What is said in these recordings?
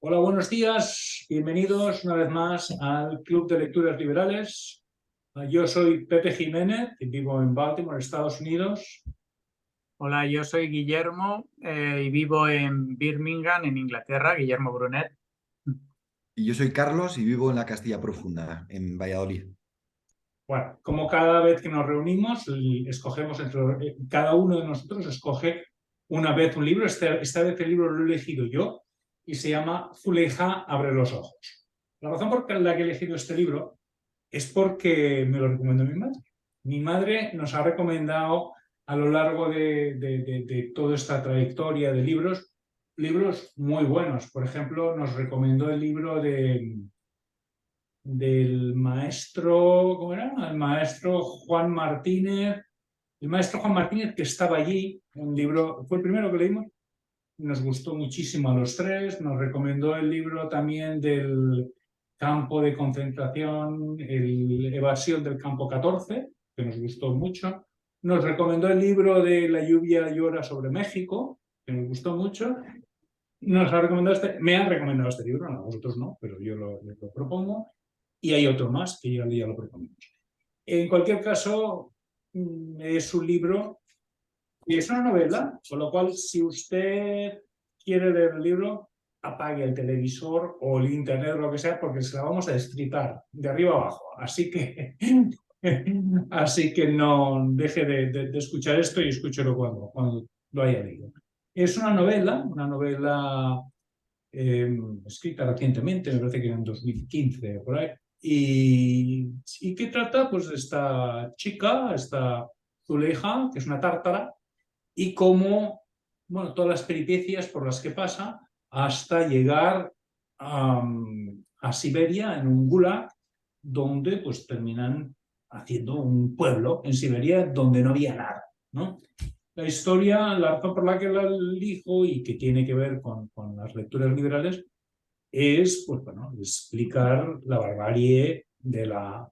Hola, buenos días. Bienvenidos una vez más al Club de Lecturas Liberales. Yo soy Pepe Jiménez y vivo en Baltimore, Estados Unidos. Hola, yo soy Guillermo y vivo en Birmingham, en Inglaterra, Guillermo Brunet. Y yo soy Carlos y vivo en la Castilla Profunda, en Valladolid. Bueno, como cada vez que nos reunimos, escogemos cada uno de nosotros escoge una vez un libro. Esta vez el libro lo he elegido yo y se llama Zuleja abre los ojos. La razón por la que he elegido este libro es porque me lo recomendó mi madre. Mi madre nos ha recomendado a lo largo de toda esta trayectoria de libros muy buenos. Por ejemplo, nos recomendó el libro del maestro, ¿cómo era? El maestro Juan Martínez. El maestro Juan Martínez, que estaba allí, un libro, fue el primero que leímos, nos gustó muchísimo a los tres. Nos recomendó el libro también del campo de concentración, Evasión del campo 14, que nos gustó mucho. Nos recomendó el libro de La lluvia llora sobre México, que nos gustó mucho. Me han recomendado este libro, no, a vosotros no, pero yo lo propongo. Y hay otro más que ya lo proponemos. En cualquier caso, es un libro y es una novela, con lo cual, si usted quiere leer el libro, apague el televisor o el internet o lo que sea, porque se la vamos a destripar de arriba abajo. Así que no deje de escuchar esto y escúchelo cuando lo haya leído. Es una novela escrita recientemente, me parece que en 2015, por ahí, y que trata pues de esta chica, esta Zuleja, que es una tártara, y cómo, bueno, todas las peripecias por las que pasa hasta llegar a Siberia en un gulag, donde pues terminan haciendo un pueblo en Siberia donde no había nada, ¿no? La razón por la que la elijo y que tiene que ver con las lecturas liberales es, pues bueno, explicar la barbarie de la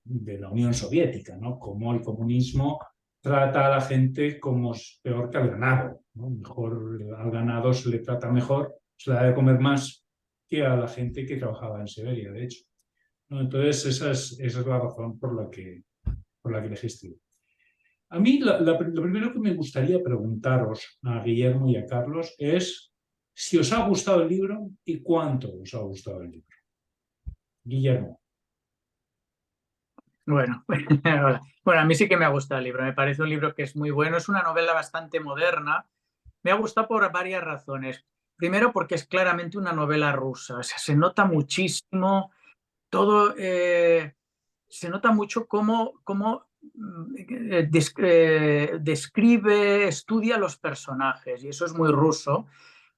Unión Soviética, ¿no? Cómo el comunismo trata a la gente como peor que al ganado, ¿no? Mejor al ganado se le trata mejor, se le da de comer más que a la gente que trabajaba en Siberia, de hecho, ¿no? Entonces, esa es la razón por la que elegí este libro. A mí, lo primero que me gustaría preguntaros a Guillermo y a Carlos es si os ha gustado el libro y cuánto os ha gustado el libro. Guillermo. Bueno, hola. Bueno, a mí sí que me ha gustado el libro. Me parece un libro que es muy bueno. Es una novela bastante moderna. Me ha gustado por varias razones. Primero, porque es claramente una novela rusa. O sea, se nota muchísimo todo. Se nota mucho cómo describe, estudia los personajes. Y eso es muy ruso.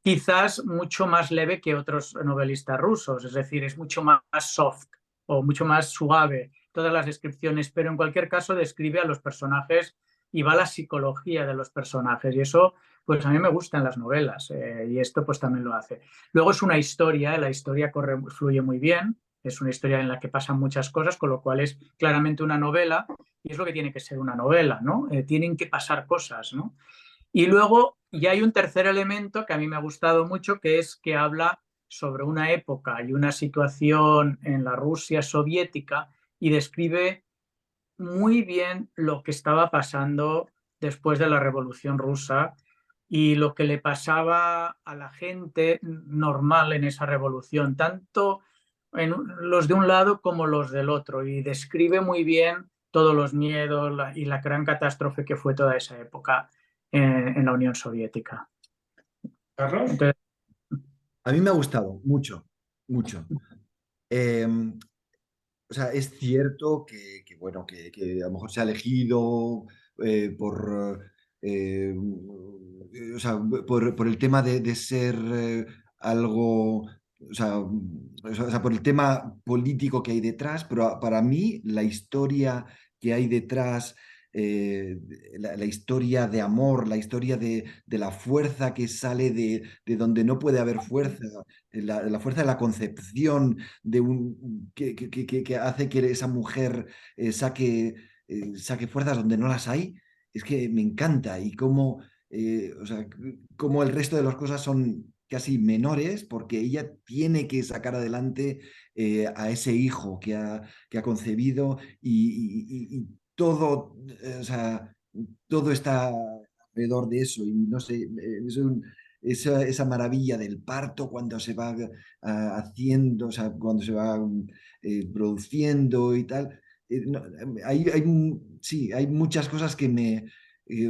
Quizás mucho más leve que otros novelistas rusos, es decir, es mucho más soft o mucho más suave todas las descripciones, pero en cualquier caso describe a los personajes y va a la psicología de los personajes y eso pues a mí me gusta en las novelas y esto pues también lo hace. Luego es una historia, la historia fluye muy bien, es una historia en la que pasan muchas cosas, con lo cual es claramente una novela y es lo que tiene que ser una novela, ¿no? Tienen que pasar cosas, ¿no? Y luego ya hay un tercer elemento que a mí me ha gustado mucho, que es que habla sobre una época y una situación en la Rusia soviética y describe muy bien lo que estaba pasando después de la Revolución Rusa y lo que le pasaba a la gente normal en esa revolución, tanto en los de un lado como los del otro, y describe muy bien todos los miedos y la gran catástrofe que fue toda esa época en la Unión Soviética. Carlos. Entonces, A mí me ha gustado mucho, mucho. Eh, o sea, es cierto bueno, que a lo mejor se ha elegido eh, o sea, por el tema de ser algo, o sea, por el tema político que hay detrás, pero para mí la historia que hay detrás, eh, la historia de amor, la historia de la fuerza que sale de donde no puede haber fuerza, la fuerza de la concepción que hace que esa mujer saque fuerzas donde no las hay, es que me encanta. Y cómo, o sea, cómo el resto de las cosas casi menores, porque ella tiene que sacar adelante a ese hijo que ha concebido y todo, o sea, todo está alrededor de eso. Y no sé, esa maravilla del parto cuando se va haciendo, o sea, cuando se va produciendo y tal. No, sí, hay muchas cosas que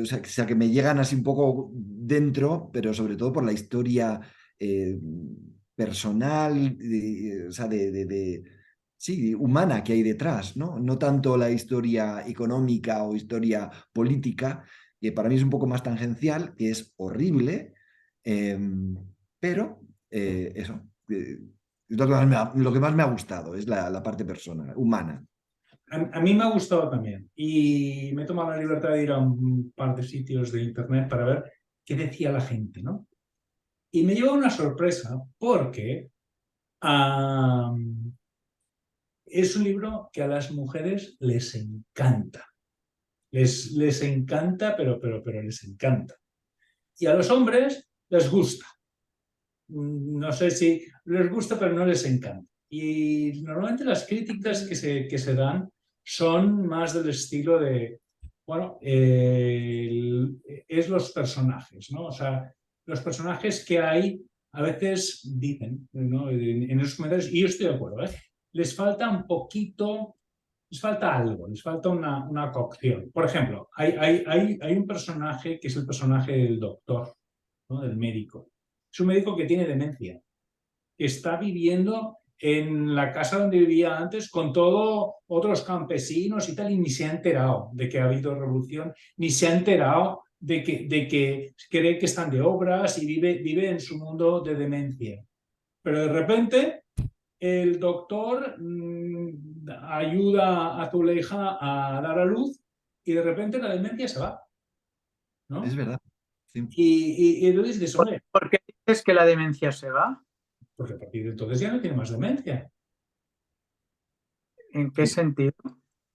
o sea, que me llegan así un poco dentro, pero sobre todo por la historia personal, o sea, sí, humana que hay detrás, ¿no? No tanto la historia económica o historia política, que para mí es un poco más tangencial, que es horrible, eh, pero eso, es lo que más me ha gustado, es la parte personal, humana. A mí me ha gustado también y me he tomado la libertad de ir a un par de sitios de internet para ver qué decía la gente, ¿no? Y me lleva una sorpresa porque es un libro que a las mujeres les encanta. Les encanta, pero les encanta. Y a los hombres les gusta. No sé si les gusta, pero no les encanta. Y normalmente las críticas que se dan son más del estilo de, bueno, es los personajes, ¿no? O sea, los personajes que hay a veces dicen, ¿no? En esos comentarios, y yo estoy de acuerdo, ¿eh? Les falta un poquito, les falta algo, les falta una cocción. Por ejemplo, hay un personaje que es el personaje del doctor, ¿no? Del médico. Es un médico que tiene demencia, que está viviendo en la casa donde vivía antes con todos otros campesinos y tal, y ni se ha enterado de que ha habido revolución, ni se ha enterado de que cree que están de obras y vive en su mundo de demencia. Pero de repente el doctor ayuda a Zuleija a dar a luz y de repente la demencia se va, Es ¿no? verdad. Sí. Y entonces dices, hombre, ¿Por qué dices que la demencia se va? porque a partir de entonces ya no tiene más demencia. ¿En qué sentido?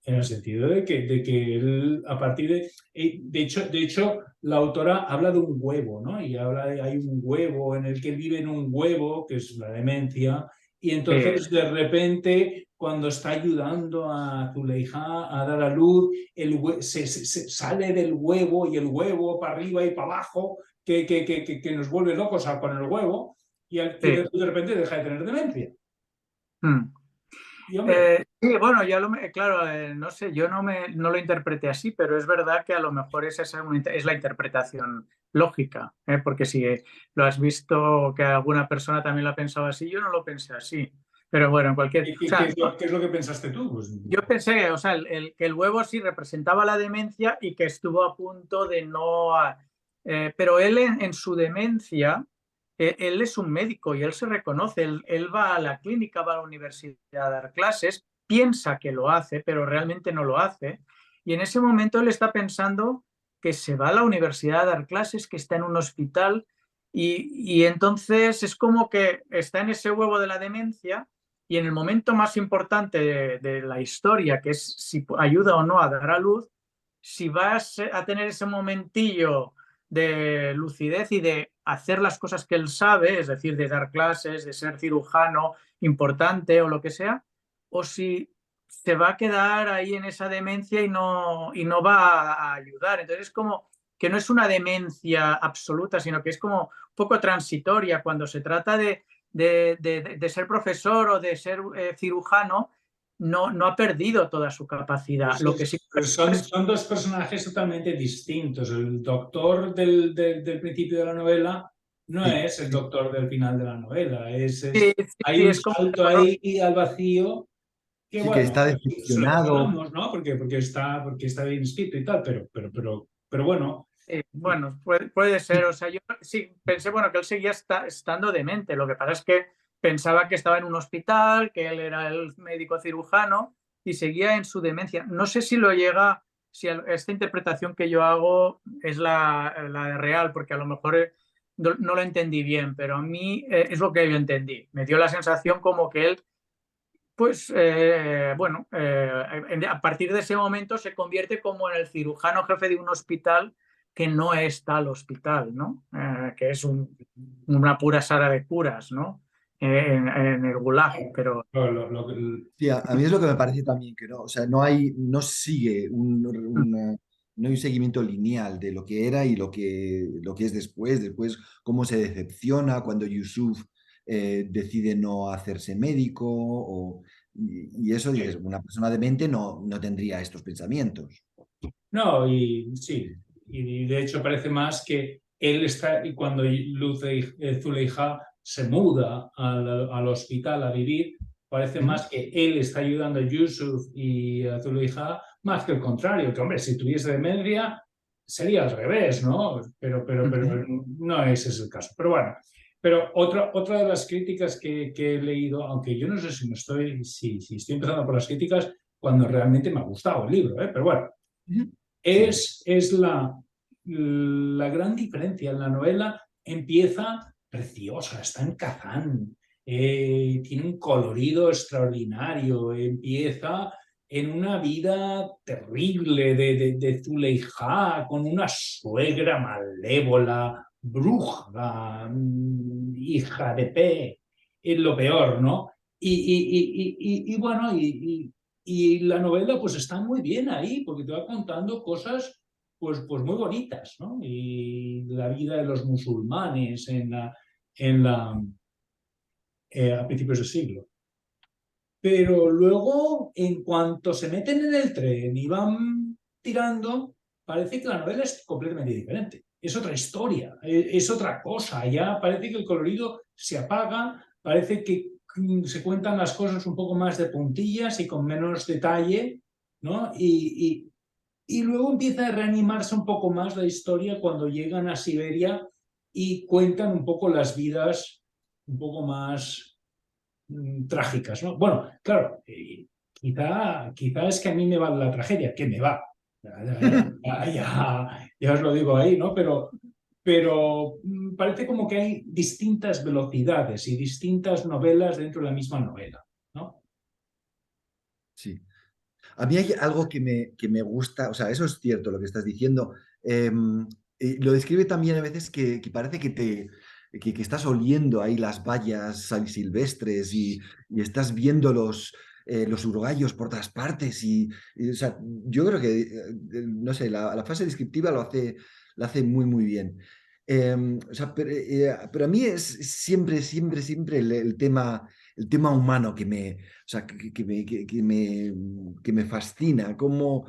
En el sentido de que él, a partir de hecho, la autora habla de un huevo, ¿no? Y habla de, hay un huevo en el que él vive en un huevo, que es la demencia, y entonces de repente, cuando está ayudando a Zuleija a dar a luz, se sale del huevo y el huevo para arriba y para abajo, que nos vuelve locos con el huevo, y Sí. de repente deja de tener demencia. Mm. Y hombre, Sí, bueno, claro, no sé, yo no lo interpreté así, pero es verdad que a lo mejor es la interpretación lógica, ¿eh? Porque si lo has visto que alguna persona también lo ha pensado así, yo no lo pensé así. Pero bueno, o sea, qué es lo que pensaste tú? Pues, yo pensé, o sea, que el huevo sí representaba la demencia y que estuvo a punto de no... pero él en su demencia, él es un médico y él se reconoce, él va a la clínica, va a la universidad a dar clases, piensa que lo hace, pero realmente no lo hace. Y en ese momento él está pensando que se va a la universidad a dar clases, que está en un hospital y entonces es como que está en ese huevo de la demencia y en el momento más importante de la historia, que es si ayuda o no a dar a luz, si vas a tener ese momentillo de lucidez y de hacer las cosas que él sabe, es decir, de dar clases, de ser cirujano importante o lo que sea, o si se va a quedar ahí en esa demencia y no va a ayudar. Entonces es como que no es una demencia absoluta, sino que es como un poco transitoria cuando se trata de ser profesor o de ser cirujano, no ha perdido toda su capacidad. Lo que sí son dos personajes totalmente distintos. El doctor del principio de la novela no Sí, es el doctor del final de la novela. sí, Hay sí, un es como salto ahí al vacío que, sí que bueno, está se lo decepcionado. perdonamos, ¿no? Porque está bien escrito y tal, pero bueno. bueno, puede ser. O sea, yo sí pensé, bueno, que él seguía estando demente. Lo que pasa es que pensaba que estaba en un hospital, que él era el médico cirujano y seguía en su demencia. No sé si lo llega, si esta interpretación que yo hago es la real, porque a lo mejor no lo entendí bien, pero a mí es lo que yo entendí. Me dio la sensación como que él pues bueno, a partir de ese momento se convierte como en el cirujano jefe de un hospital que no es tal hospital, ¿no? Que es una pura sala de curas, ¿no? En el Gulag, pero Sí, a mí es lo que me parece también, que no, o sea, no sigue no hay un seguimiento lineal de lo que era y lo que es después, cómo se decepciona cuando Yusuf decide no hacerse médico, y eso dices, una persona demente no tendría estos pensamientos. No, y sí, y de hecho parece más que él está, y cuando Zuleija se muda al hospital a vivir, parece ¿Mm? más que él está ayudando a Yusuf y a Zuleija más que el contrario, que hombre, si tuviese demencia sería al revés, ¿no? Pero no ese es el caso. Pero bueno, pero otra de las críticas que he leído, aunque yo no sé si estoy empezando por las críticas cuando realmente me ha gustado el libro, ¿eh? Pero bueno. Ujú. Sí. Es la gran diferencia. La novela empieza preciosa, está en Kazán, tiene un colorido extraordinario, empieza en una vida terrible de Zuleija, con una suegra malévola, bruja, hija de P, es lo peor, ¿no? Y bueno, y la novela pues está muy bien ahí, porque te va contando cosas pues muy bonitas, ¿no? Y la vida de los musulmanes en la, a principios del siglo. Pero luego, en cuanto se meten en el tren y van tirando, parece que la novela es completamente diferente. Es otra historia, es otra cosa. Ya parece que el colorido se apaga, parece que se cuentan las cosas un poco más de puntillas y con menos detalle, ¿no? Y luego empieza a reanimarse un poco más la historia cuando llegan a Siberia y cuentan un poco las vidas un poco más trágicas, ¿no? Bueno, claro, quizá es que a mí me va la tragedia, que me va. Ya os lo digo ahí, ¿no? Pero parece como que hay distintas velocidades y distintas novelas dentro de la misma novela, ¿no? Sí. A mí hay algo que me gusta, o sea, eso es cierto lo que estás diciendo. Lo describe también a veces que parece que estás oliendo ahí las vallas silvestres y estás viendo los urogallos por todas partes. O sea, yo creo que, no sé, la fase descriptiva lo hace muy, muy bien. O sea, pero a mí es siempre el tema humano o sea, que me fascina, cómo,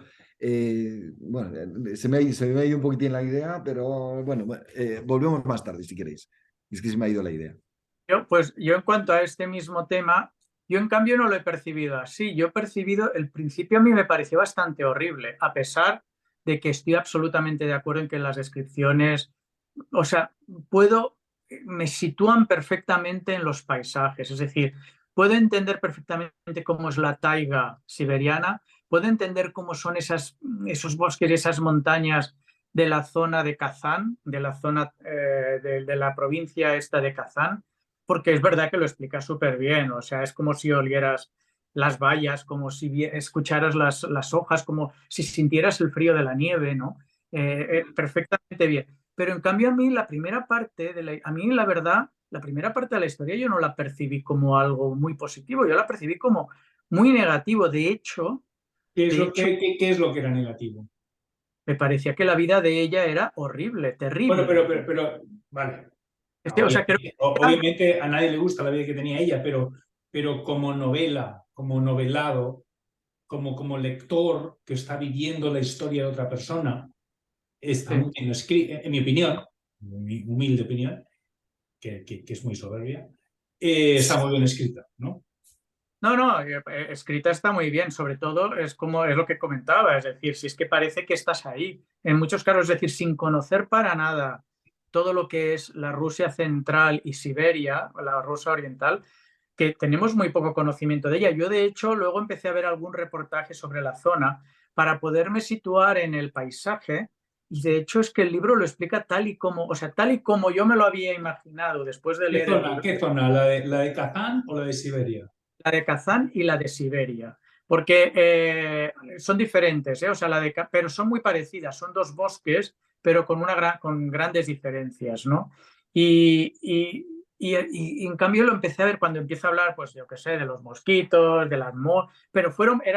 bueno, se me ha ido un poquitín la idea, pero bueno, volvemos más tarde si queréis. Es que se me ha ido la idea. Pues yo en cuanto a este mismo tema, yo en cambio no lo he percibido así. Yo he percibido, el principio a mí me pareció bastante horrible, a pesar de que estoy absolutamente de acuerdo en que las descripciones, o sea, me sitúan perfectamente en los paisajes, es decir, puedo entender perfectamente cómo es la taiga siberiana, puedo entender cómo son esos bosques, esas montañas de la zona de Kazán, de la zona de la provincia esta de Kazán, porque es verdad que lo explica súper bien, o sea, es como si olieras las bayas, como si escucharas las hojas, como si sintieras el frío de la nieve, ¿no? Perfectamente bien. Pero en cambio a mí la primera parte, a mí la verdad, la primera parte de la historia yo no la percibí como algo muy positivo, yo la percibí como muy negativo. ¿Qué es lo que era negativo? Me parecía que la vida de ella era horrible, Bueno, terrible. vale. O sea, creo que Obviamente a nadie le gusta la vida que tenía ella, pero como novela, como novelado, como lector que está viviendo la historia de otra persona, está sí. muy bien escrita, en mi opinión, mi humilde opinión, que es muy soberbia, está muy bien escrita, ¿no? No, no, escrita está muy bien, sobre todo es como es lo que comentaba, es decir, si es que parece que estás ahí, en muchos casos, es decir, sin conocer para nada todo lo que es la Rusia central y Siberia, la Rusia oriental, que tenemos muy poco conocimiento de ella. Yo, de hecho, luego empecé a ver algún reportaje sobre la zona para poderme situar en el paisaje, y de hecho es que el libro lo explica tal y como, o sea, tal y como yo me lo había imaginado después de leer el libro. ¿Qué zona? La de Kazán o la de Siberia? La de Kazán y la de Siberia, porque son diferentes, ¿eh? O sea, pero son muy parecidas, son dos bosques pero con grandes diferencias, ¿no? Y en cambio lo empecé a ver cuando empiezo a hablar, pues yo qué sé, de los mosquitos, de las moscas, pero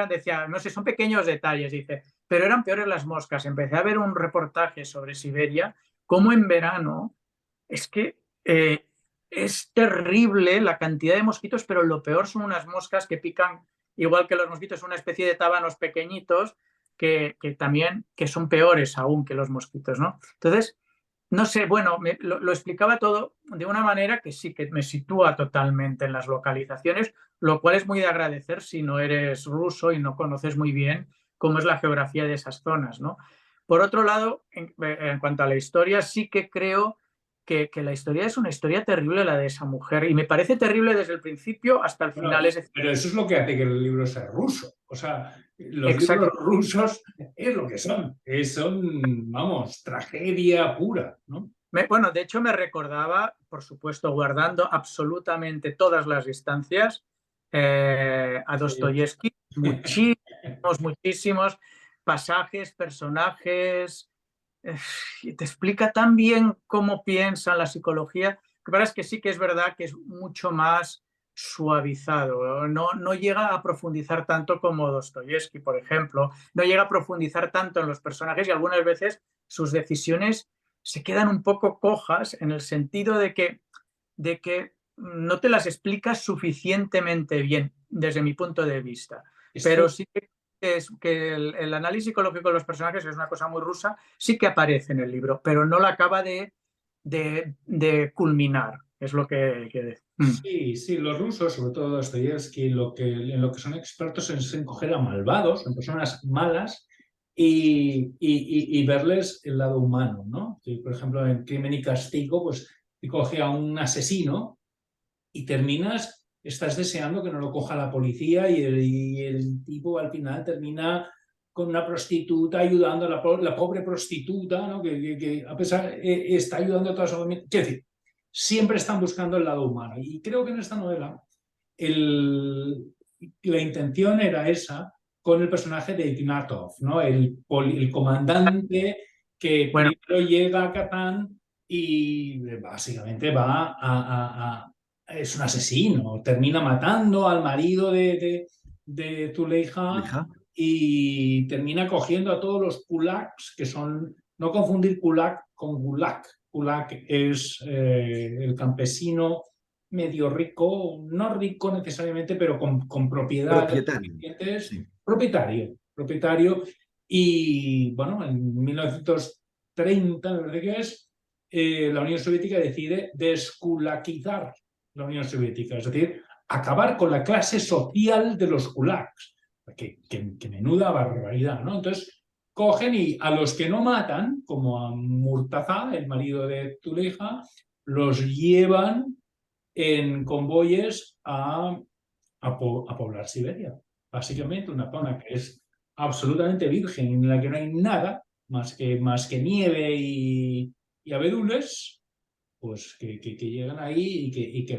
decía, no sé, son pequeños detalles, dice, pero eran peores las moscas. Empecé a ver un reportaje sobre Siberia, cómo en verano es que es terrible la cantidad de mosquitos, pero lo peor son unas moscas que pican, igual que los mosquitos, una especie de tábanos pequeñitos que también que son peores aún que los mosquitos, ¿no? Entonces, no sé, bueno, lo explicaba todo de una manera que sí que me sitúa totalmente en las localizaciones, lo cual es muy de agradecer si no eres ruso y no conoces muy bien cómo es la geografía de esas zonas, ¿no? Por otro lado, en cuanto a la historia, sí que creo que la historia es una historia terrible, la de esa mujer, y me parece terrible desde el principio hasta el Bueno, final. Es decir, pero eso es lo que hace que el libro sea ruso. O sea, los exacto. libros rusos es lo que son. Son, vamos, tragedia pura, ¿no? Bueno, de hecho me recordaba, por supuesto, guardando absolutamente todas las distancias, a Dostoyevsky, muchísimos pasajes, personajes, y te explica tan bien cómo piensa la psicología, que parece que sí que es verdad que es mucho más suavizado, no llega a profundizar tanto como Dostoyevsky, por ejemplo, no llega a profundizar tanto en los personajes y algunas veces sus decisiones se quedan un poco cojas en el sentido de que no te las explicas suficientemente bien desde mi punto de vista. Pero sí que el análisis psicológico de los personajes es una cosa muy rusa, sí que aparece en el libro, pero no la acaba de culminar, es lo que Sí, sí, los rusos, sobre todo Dostoyevsky, en lo que son expertos es en coger a malvados, en personas malas, y verles el lado humano, ¿no? Sí, por ejemplo, en Crimen y Castigo, pues coge a un asesino y estás deseando que no lo coja la policía y el tipo al final termina con una prostituta ayudando a la pobre prostituta, ¿no? Que a pesar está ayudando a todas las familias. Quiero decir, siempre están buscando el lado humano. Y creo que en esta novela la intención era esa con el personaje de Ignatov, ¿no? El comandante que bueno, primero llega a Catán y básicamente es un asesino, termina matando al marido de Zuleika Hija. y termina cogiendo a todos los kulaks, que son, no confundir kulak con gulag. Kulak es el campesino medio rico, no rico necesariamente, pero con propiedades Propietario. Sí. propietario. Y bueno, en 1930, me parece que es, la Unión Soviética decide deskulakizar la Unión Soviética, es decir, acabar con la clase social de los kulaks. Que menuda barbaridad, ¿no? Entonces, cogen y a los que no matan, como a Murtaza, el marido de Zuleika, los llevan en convoyes a poblar Siberia. Básicamente una zona que es absolutamente virgen, en la que no hay nada más que nieve y abedules, pues que llegan ahí y que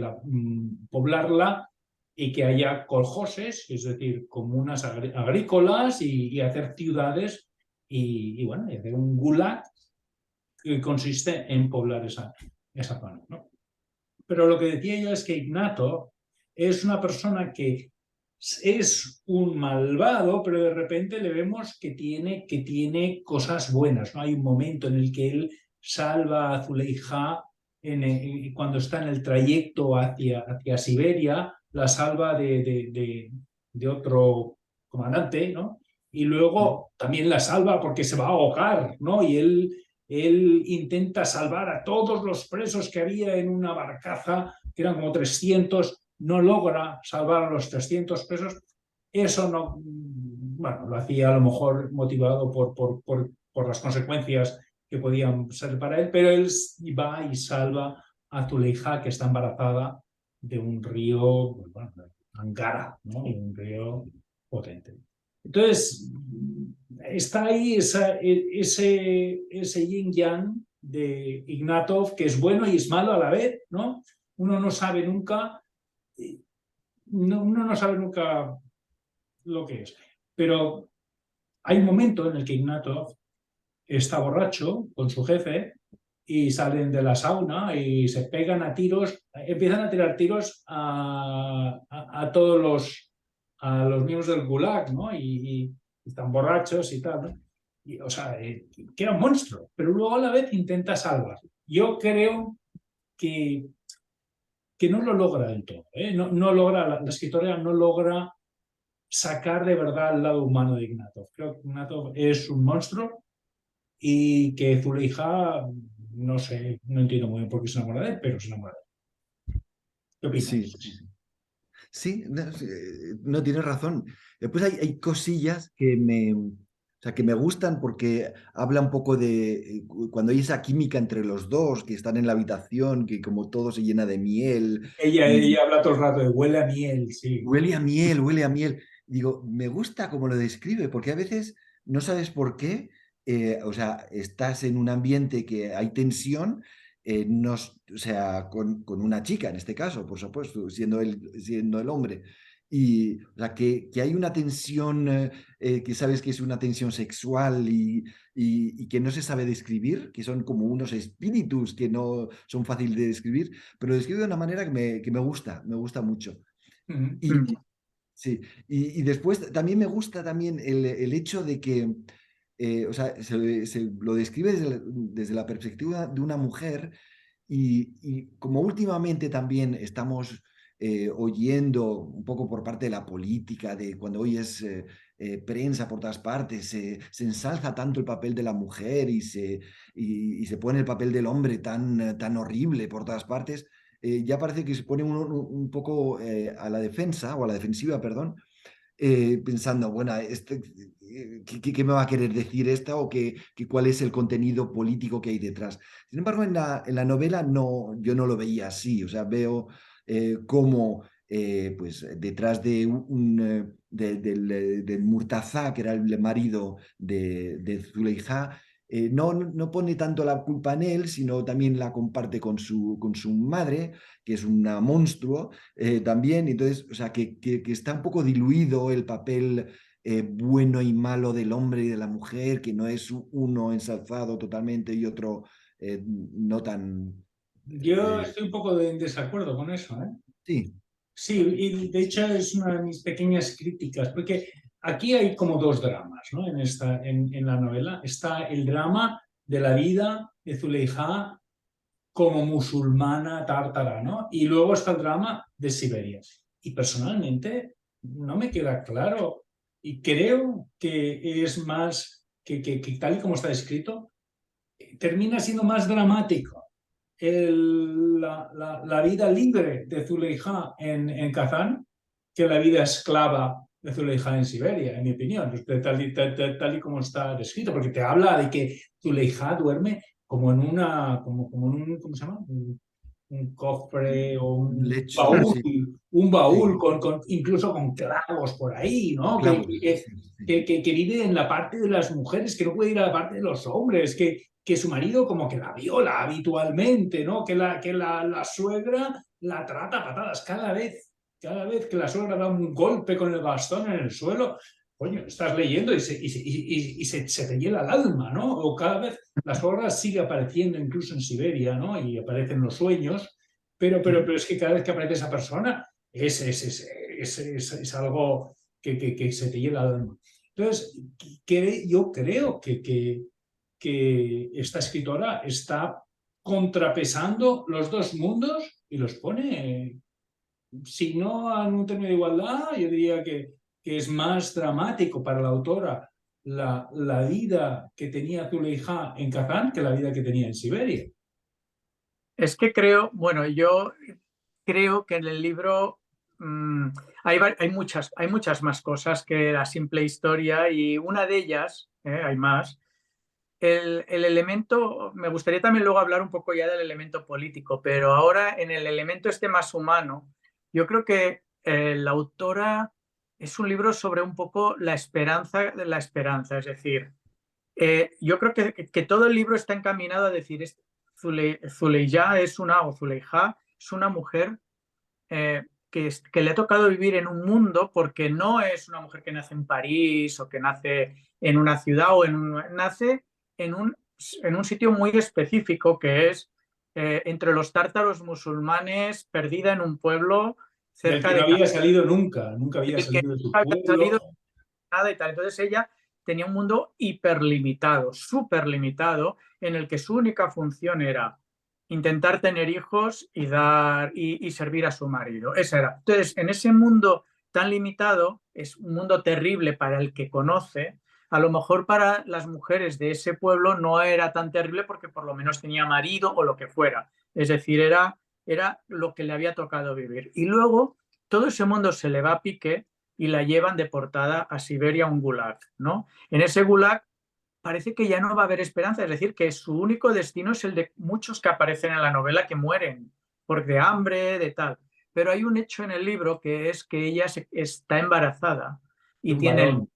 poblarla y que haya coljoses, es decir, comunas agrícolas y hacer ciudades y bueno, y hacer un gulag que consiste en poblar esa zona, ¿no? Pero lo que decía yo es que Ignato es una persona que es un malvado, pero de repente le vemos que tiene cosas buenas, ¿no? Hay un momento en el que él salva a Zuleija cuando está en el trayecto hacia Siberia, la salva de otro comandante, ¿no? Y luego también la salva porque se va a ahogar, ¿no? Y él intenta salvar a todos los presos que había en una barcaza, que eran como 300, no logra salvar a los 300 presos. Eso no, bueno, lo hacía a lo mejor motivado por las consecuencias que podían ser para él, pero él va y salva a Zuleija, que está embarazada de un río, bueno, Angara, ¿no? Un río potente. Entonces, está ahí ese yin-yang de Ignatov, que es bueno y es malo a la vez, ¿no? Uno no sabe nunca, uno no sabe nunca lo que es. Pero hay un momento en el que Ignatov está borracho con su jefe y salen de la sauna y se pegan a tiros, empiezan a tirar tiros a todos a los miembros del Gulag, ¿no? Y están borrachos y tal, ¿no? Y, o sea, que era un monstruo, pero luego a la vez intenta salvarlo. Yo creo que, que no lo logra del todo, ¿eh? No logra, la escritora no logra sacar de verdad el lado humano de Ignatov. Creo que Ignatov es un monstruo y que Zuleija, no sé, no entiendo muy bien por qué se enamora de él, pero se enamora de él. ¿Qué Sí, opinas? sí, sí. Sí, no, no, tienes razón. Después hay cosillas que me gustan porque habla un poco de cuando hay esa química entre los dos, que están en la habitación, que como todo se llena de miel y Ella habla todo el rato de huele a miel, sí. huele a miel, huele a miel. Digo, me gusta cómo lo describe, porque a veces no sabes por qué, o sea, estás en un ambiente que hay tensión, o sea, con una chica en este caso, por supuesto, siendo el hombre. Y, o sea, que hay una tensión, que sabes que es una tensión sexual y que no se sabe describir, que son como unos espíritus que no son fáciles de describir, pero lo describe de una manera que me gusta mucho. Ujú. Y sí, y después también me gusta también el hecho de que, o sea, se lo describe desde la perspectiva de una mujer y como últimamente también estamos oyendo un poco por parte de la política, de cuando oyes prensa por todas partes, se ensalza tanto el papel de la mujer y se pone el papel del hombre tan horrible por todas partes, ya parece que se pone uno un poco a la defensa, o a la defensiva, perdón, pensando, bueno, ¿qué me va a querer decir esta o cuál es el contenido político que hay detrás? Sin embargo, en la novela no, yo no lo veía así, o sea, veo cómo pues, detrás de del Murtazá, que era el marido de Zuleija, no pone tanto la culpa en él, sino también la comparte con su madre, que es una monstruo, también. Entonces, o sea, que está un poco diluido el papel bueno y malo del hombre y de la mujer, que no es uno ensalzado totalmente y otro no tan... Yo eh, estoy un poco en desacuerdo con eso, ¿eh? sí, Sí, y de hecho es una de mis pequeñas críticas, porque aquí hay como dos dramas, ¿no? En la novela. Está el drama de la vida de Zuleija como musulmana tártara, ¿no? Y luego está el drama de Siberia. Y personalmente no me queda claro y creo que es más, que tal y como está escrito, termina siendo más dramático la vida libre de Zuleija en Kazán que la vida esclava de Zuleija en Siberia, en mi opinión, tal y como está descrito, porque te habla de que Zuleija duerme como en como en ¿cómo se llama? Un cofre o un lecho, sí, un baúl sí, incluso con clavos por ahí, con ¿no? clavos, sí, sí, Que vive en la parte de las mujeres, que no puede ir a la parte de los hombres, que su marido como que la viola habitualmente, ¿no? La suegra la trata a patadas cada vez que la suegra da un golpe con el bastón en el suelo, coño, estás leyendo se te hiela el alma, ¿no? O cada vez la suegra sigue apareciendo incluso en Siberia, ¿no? Y aparecen los sueños, pero es que cada vez que aparece esa persona es algo que se te hiela el alma. Entonces, yo creo que esta escritora está contrapesando los dos mundos y los pone, si no en un término de igualdad, yo diría que es más dramático para la autora la vida que tenía Zuleija en Kazán que la vida que tenía en Siberia. Es que creo, bueno, yo creo que en el libro hay muchas más cosas que la simple historia y una de ellas, hay más, el elemento, me gustaría también luego hablar un poco ya del elemento político, pero ahora en el elemento este más humano, yo creo que la autora es un libro sobre un poco la esperanza de la esperanza, es decir, yo creo que todo el libro está encaminado a decir, Zuleija es o Zuleija es una mujer que le ha tocado vivir en un mundo porque no es una mujer que nace en París o que nace en una ciudad nace en un sitio muy específico que es entre los tártaros musulmanes, perdida en un pueblo Del cerca que no de había salido nunca, nunca había el que salido de su nunca había salido pueblo. nada y tal. Entonces ella tenía un mundo hiperlimitado, súper limitado, en el que su única función era intentar tener hijos y y servir a su marido. Esa era. Entonces, en ese mundo tan limitado, es un mundo terrible para el que conoce. A lo mejor para las mujeres de ese pueblo no era tan terrible porque por lo menos tenía marido o lo que fuera. Es decir, era lo que le había tocado vivir. Y luego todo ese mundo se le va a pique y la llevan deportada a Siberia, a un gulag, ¿no? En ese gulag parece que ya no va a haber esperanza, es decir, que su único destino es el de muchos que aparecen en la novela que mueren por de hambre, de tal. Pero hay un hecho en el libro que es que ella está embarazada De y un tiene varón,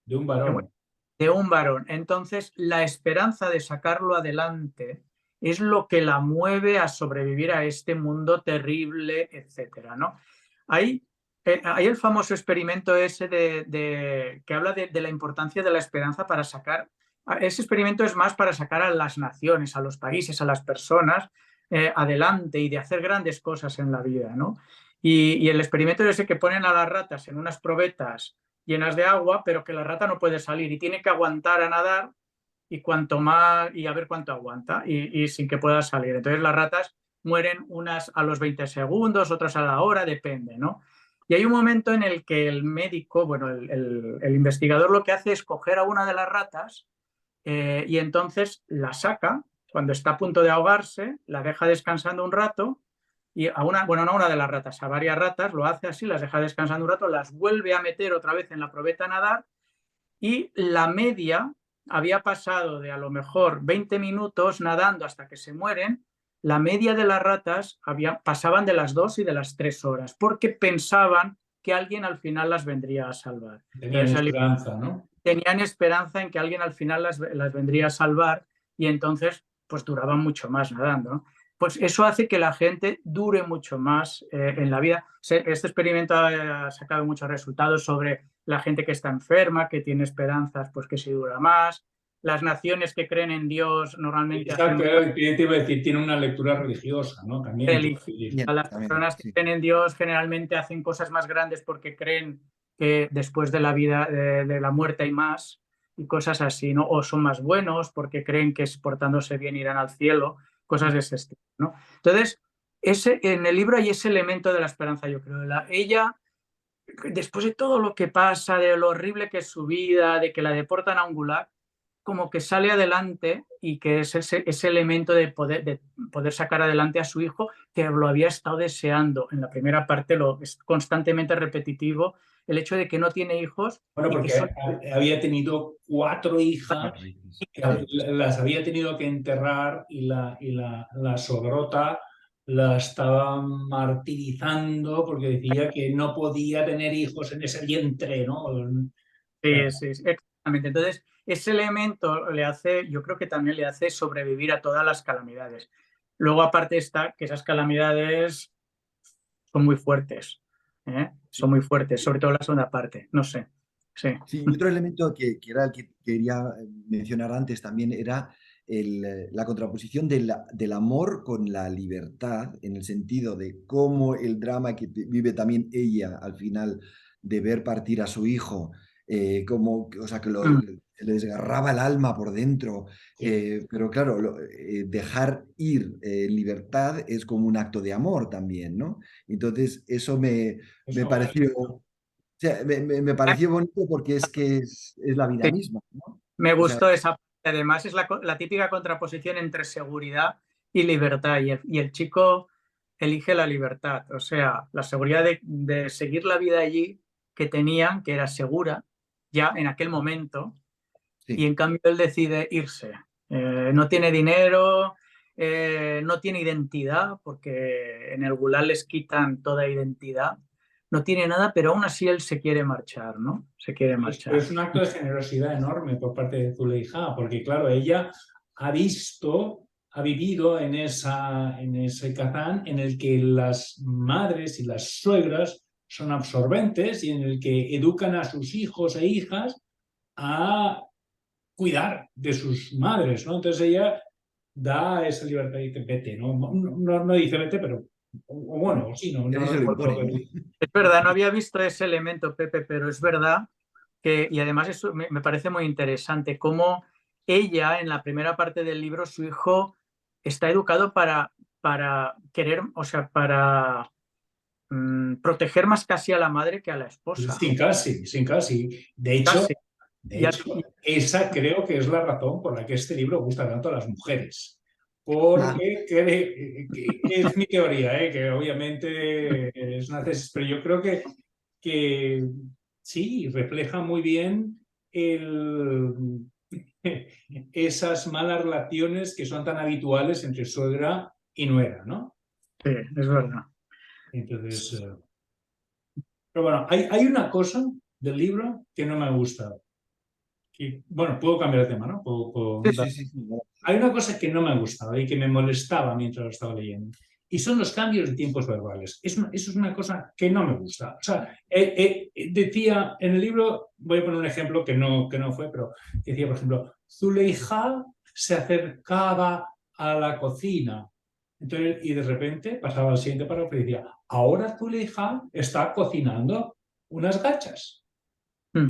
de un varón. de un varón. Entonces, la esperanza de sacarlo adelante es lo que la mueve a sobrevivir a este mundo terrible, etcétera, ¿no? Hay el famoso experimento ese que habla de la importancia de la esperanza para sacar. Ese experimento es más para sacar a las naciones, a los países, a las personas adelante y de hacer grandes cosas en la vida, ¿no? Y el experimento es ese que ponen a las ratas en unas probetas llenas de agua, pero que la rata no puede salir y tiene que aguantar a nadar y cuanto más y a ver cuánto aguanta y sin que pueda salir. Entonces las ratas mueren unas a los 20 segundos, otras a la hora, depende, ¿no? Y hay un momento en el que el médico, bueno, el investigador lo que hace es coger a una de las ratas y entonces la saca cuando está a punto de ahogarse, la deja descansando un rato y a una, bueno, no a una de las ratas, a varias ratas, lo hace así, las deja descansando un rato, las vuelve a meter otra vez en la probeta a nadar y la media había pasado de a lo mejor 20 minutos nadando hasta que se mueren, la media de las ratas pasaban de las 2 y de las 3 horas, porque pensaban que alguien al final las vendría a salvar. Tenían Entonces esperanza, ¿no? tenían esperanza en que alguien al final las vendría a salvar y entonces pues duraban mucho más nadando, ¿no? Pues eso hace que la gente dure mucho más en la vida. Este experimento ha sacado muchos resultados sobre la gente que está enferma, que tiene esperanzas, pues que sí dura más. Las naciones que creen en Dios normalmente hacen Exacto, te iba a decir, tiene una lectura religiosa, ¿no? También. a las También, personas que sí. creen en Dios generalmente hacen cosas más grandes porque creen que después de la vida, de la muerte hay más y cosas así, ¿no? O son más buenos porque creen que portándose bien irán al cielo, cosas de ese estilo, ¿no? Entonces, en el libro hay ese elemento de la esperanza, yo creo. Ella, después de todo lo que pasa, de lo horrible que es su vida, de que la deportan a un gulag, como que sale adelante y que es ese elemento de poder sacar adelante a su hijo que lo había estado deseando. En la primera parte es constantemente repetitivo el hecho de que no tiene hijos Bueno, y que porque son... había tenido 4 hijas, que Sí. las había tenido que enterrar y la sogrota la estaba martirizando porque decía que no podía tener hijos en ese vientre, ¿no? Sí, sí, sí, exactamente. Entonces, ese elemento le hace, yo creo que también le hace sobrevivir a todas las calamidades. Luego, aparte está que esas calamidades son muy fuertes, ¿eh? Son muy fuertes, sobre todo la segunda parte, no sé. Sí. Sí, y otro elemento que era el que quería mencionar antes también era la contraposición del amor con la libertad, en el sentido de cómo el drama que vive también ella al final de ver partir a su hijo, como, o sea, que Mm. le desgarraba el alma por dentro, pero claro, dejar ir en libertad es como un acto de amor también, ¿no? Entonces, eso me Eso, pareció sea, me pareció bonito porque es que es la vida Sí, misma, ¿no? me O sea, gustó esa parte. Además, es la típica contraposición entre seguridad y libertad. Y el chico elige la libertad, o sea, la seguridad de seguir la vida allí que tenían, que era segura ya en aquel momento, y sí, en cambio él decide irse. No tiene dinero, no tiene identidad, porque en el Gulag les quitan toda identidad. No tiene nada, pero aún así él se quiere marchar, ¿no? Se quiere pero marchar. es un acto de generosidad enorme por parte de Zuleija, porque claro, ella ha visto, ha vivido en ese Kazán en el que las madres y las suegras son absorbentes y en el que educan a sus hijos e hijas a cuidar de sus madres, ¿no? Entonces ella da esa libertad y dice, vete, ¿no? No dice vete, pero, o bueno, sí, no Casi se lo recuerdo impone, lo que ¿no? dice. Es verdad, no había visto ese elemento, Pepe, pero es verdad que, y además eso me parece muy interesante, cómo ella, en la primera parte del libro, su hijo está educado para querer, o sea, para proteger más casi a la madre que a la esposa. Sin casi, sin casi. De hecho, Casi. de Y hecho, esa creo que es la razón por la que este libro gusta tanto a las mujeres. Porque que es mi teoría, que obviamente es una tesis, pero yo creo que sí, refleja muy bien esas malas relaciones que son tan habituales entre suegra y nuera, ¿no? sí, es verdad. Entonces, pero bueno, hay una cosa del libro que no me ha gustado. Bueno, puedo cambiar de tema, ¿no? Sí, sí, sí, sí. Hay una cosa que no me ha gustado y que me molestaba mientras lo estaba leyendo. Y son los cambios de tiempos verbales. Eso es una cosa que no me gusta. O sea, decía en el libro, voy a poner un ejemplo que no fue, pero decía, por ejemplo, Zuleija se acercaba a la cocina. Entonces, y de repente pasaba al siguiente párrafo y decía, ahora Zuleija está cocinando unas gachas. Mm.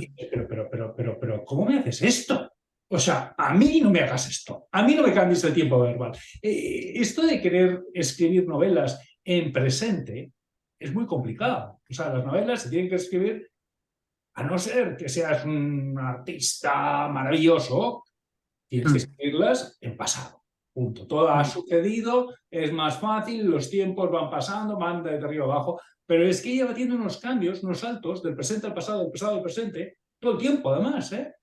Pero, ¿cómo me haces esto? O sea, a mí no me hagas esto, a mí no me cambies el tiempo verbal. Esto de querer escribir novelas en presente es muy complicado. O sea, las novelas se tienen que escribir, a no ser que seas un artista maravilloso, tienes que Mm. escribirlas en pasado. Punto. Todo ha Mm. sucedido, es más fácil, los tiempos van pasando, van de arriba abajo, pero es que ella va teniendo unos cambios, unos saltos del presente al pasado, del pasado al presente, todo el tiempo además, ¿eh?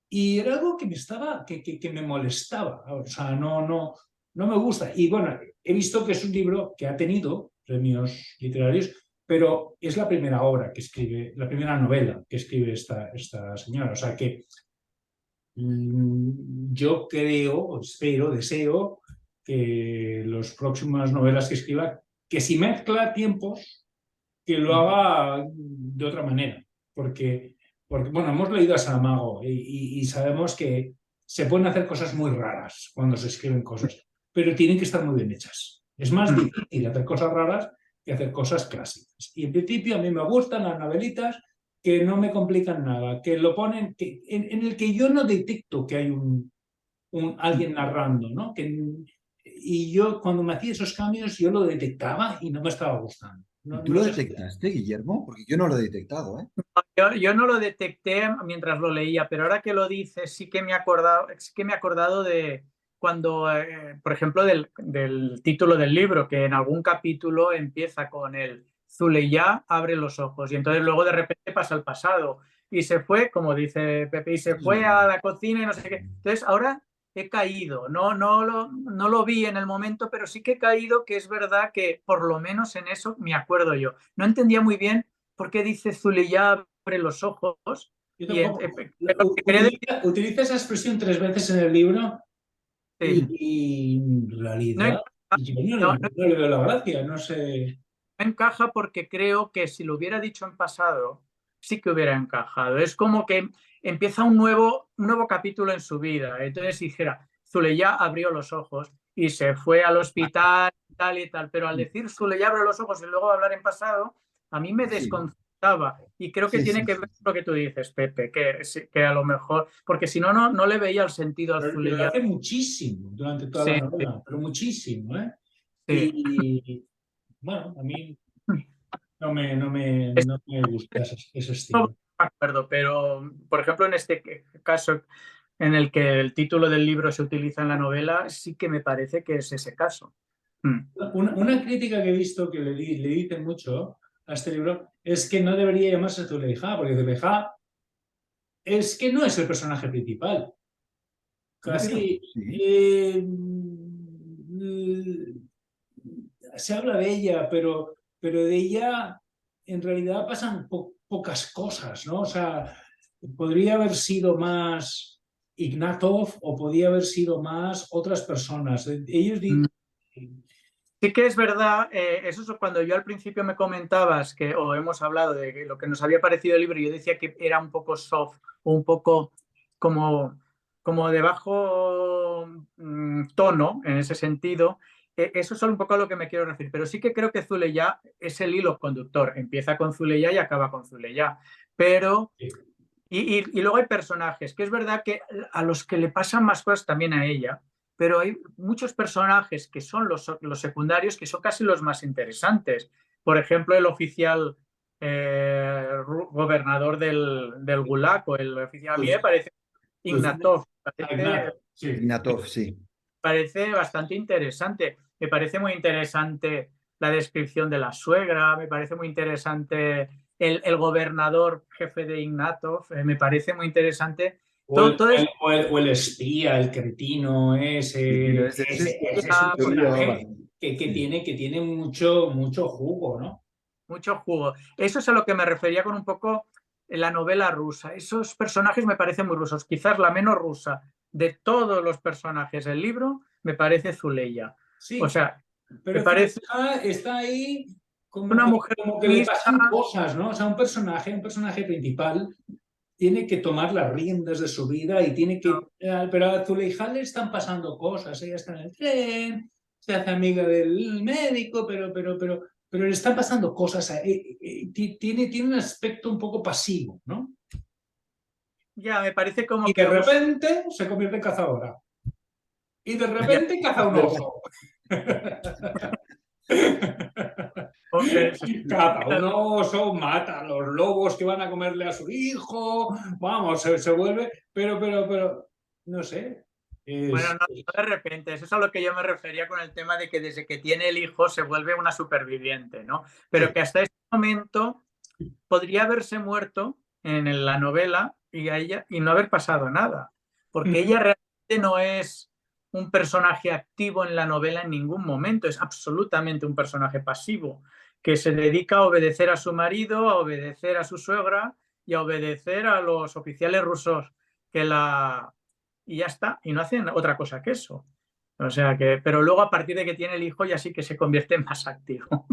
Y era algo que me estaba, que me molestaba, o sea, no me gusta. Y bueno, he visto que es un libro que ha tenido premios literarios, pero es la primera obra que escribe, la primera novela que escribe esta señora. O sea que yo creo, espero, deseo que las próximas novelas que escriba, que si mezcla tiempos, que lo haga de otra manera. Porque bueno, hemos leído a Saramago y sabemos que se pueden hacer cosas muy raras cuando se escriben cosas, pero tienen que estar muy bien hechas. Es más Mm. difícil hacer cosas raras que hacer cosas clásicas. Y en principio a mí me gustan las novelitas que no me complican nada, que lo ponen, en el que yo no detecto que hay alguien narrando, ¿no? Y yo cuando me hacía esos cambios yo lo detectaba y no me estaba gustando. ¿Y No, tú no lo sé. detectaste, Guillermo? Porque yo no lo he detectado, ¿eh? Yo no lo detecté mientras lo leía, pero ahora que lo dices, sí que me he acordado de cuando, por ejemplo, del título del libro, que en algún capítulo empieza con el Zuleya abre los ojos y entonces luego de repente pasa al pasado y se fue, como dice Pepe, y se fue a la cocina y no sé qué. Entonces ahora he caído, no lo vi en el momento, pero sí que he caído, que es verdad que por lo menos en eso me acuerdo yo. No entendía muy bien por qué dice Zuleya abre los ojos. Yo Y tampoco. pero quería decir, Utiliza esa expresión 3 veces en el libro sí, y en no realidad encaja, yo no, no, no no le veo la gracia, no sé. encaja porque creo que si lo hubiera dicho en pasado, sí que hubiera encajado. Es como que empieza un nuevo capítulo en su vida. Entonces dijera, Zuleya abrió los ojos y se fue al hospital y tal, pero al decir Zuleya abrió los ojos y luego hablar en pasado, a mí me Sí, desconcertaba. Y creo que sí, tiene sí, que sí. ver con lo que tú dices, Pepe, que a lo mejor, porque si no, no le veía el sentido al Pero lo Zuleya. hace muchísimo durante toda la Sí, novela, pero muchísimo, ¿eh? sí. Y bueno, a mí no me gusta ese No estilo. me acuerdo, pero por ejemplo, en este caso en el que el título del libro se utiliza en la novela, sí que me parece que es ese caso. Mm. Una crítica que he visto que le dicen mucho a este libro es que no debería llamarse Zuleija, porque Zuleija es que no es el personaje principal. ¿Cómo que no? Casi Sí. se habla de ella, pero de ella en realidad pasan pocas cosas, ¿no? O sea, podría haber sido más Ignatov o podría haber sido más otras personas. Ellos Mm. dicen... Sí que es verdad, eso es cuando yo al principio me comentabas que, o hemos hablado de lo que nos había parecido el libro, yo decía que era un poco soft o un poco como como de bajo tono en ese sentido. Eso es un poco a lo que me quiero referir, pero sí que creo que Zuleya es el hilo conductor. Empieza con Zuleya y acaba con Zuleya. Pero, y luego hay personajes, que es verdad que a los que le pasan más cosas también a ella, pero hay muchos personajes que son los secundarios que son casi los más interesantes. Por ejemplo, el oficial gobernador del Gulag, o el oficial, a mí me parece Ignatov, Sí. Ignatov, sí. parece bastante interesante. Me parece muy interesante la descripción de la suegra, me parece muy interesante el gobernador jefe de Ignatov, me parece muy interesante. O el espía, el cretino, ese es un personaje que tiene mucho, mucho jugo, ¿no? Mucho jugo. Eso es a lo que me refería con un poco la novela rusa. Esos personajes me parecen muy rusos. Quizás la menos rusa de todos los personajes del libro me parece Zuleya. Sí, o sea, pero me parece está ahí una mujer como que le pasan cosas, ¿no? O sea, un personaje principal tiene que tomar las riendas de su vida y tiene que... Pero a Zuleija le están pasando cosas. Ella está en el tren, se hace amiga del médico, pero le están pasando cosas. Tiene un aspecto un poco pasivo, ¿no? Ya, me parece como Y que de repente se convierte en cazadora. Y de repente caza un oso. Caza un oso, mata a los lobos que van a comerle a su hijo. Vamos, se vuelve. Pero, no sé. Bueno, no de repente, eso es a lo que yo me refería con el tema de que desde que tiene el hijo se vuelve una superviviente, ¿no? Pero que hasta este momento podría haberse muerto en la novela y no haber pasado nada, porque ella realmente no es un personaje activo en la novela en ningún momento, es absolutamente un personaje pasivo, que se dedica a obedecer a su marido, a obedecer a su suegra y a obedecer a los oficiales rusos que la... y ya está, y no hacen otra cosa que eso. O sea que, pero luego a partir de que tiene el hijo ya sí que se convierte en más activo,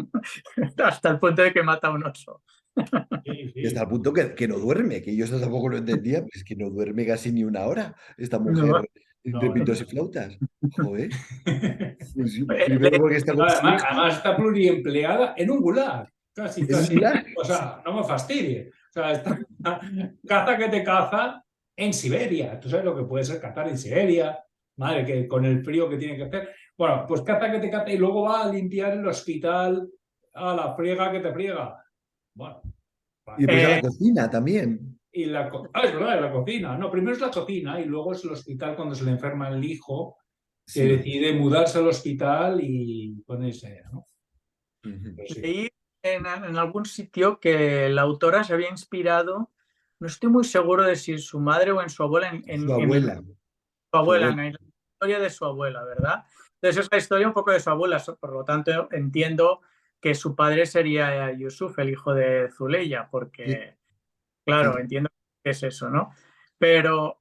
hasta el punto de que mata a un oso. Y hasta el punto que no duerme, que yo eso tampoco lo entendía, pues que no duerme casi ni una hora esta mujer entre pitos y flautas. Joder. Pues primero porque está con su hijo. Además está pluriempleada en un gulag. Casi. Gulag. O sea, no me fastidie. O sea, caza que te caza en Siberia. Tú sabes lo que puede ser cazar en Siberia. Madre, que con el frío que tiene que hacer. Bueno, pues caza que te caza y luego va a limpiar el hospital a la friega que te friega. Bueno. Y después a la cocina también. Es verdad, la cocina. No, primero es la cocina y luego es el hospital cuando se le enferma el hijo, que decide mudarse al hospital y ponerse, ¿no? Leí en algún sitio que la autora se había inspirado, no estoy muy seguro de si en su madre o en su abuela, Su abuela. Su abuela, en la historia de su abuela, ¿verdad? Entonces es la historia un poco de su abuela, por lo tanto entiendo que su padre sería Yusuf, el hijo de Zuleya, porque, claro, entiendo que es eso, ¿no? Pero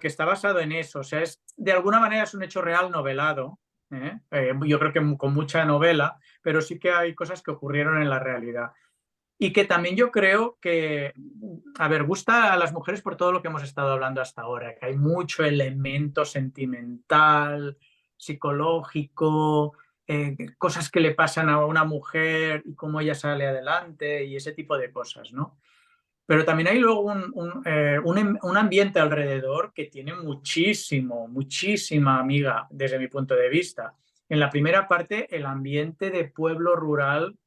que está basado en eso, o sea, de alguna manera es un hecho real novelado, yo creo que con mucha novela, pero sí que hay cosas que ocurrieron en la realidad. Y que también yo creo que, a ver, gusta a las mujeres por todo lo que hemos estado hablando hasta ahora, que hay mucho elemento sentimental, psicológico, cosas que le pasan a una mujer y cómo ella sale adelante y ese tipo de cosas, ¿no? Pero también hay luego un ambiente alrededor que tiene muchísima amiga desde mi punto de vista. En la primera parte, el ambiente de pueblo rural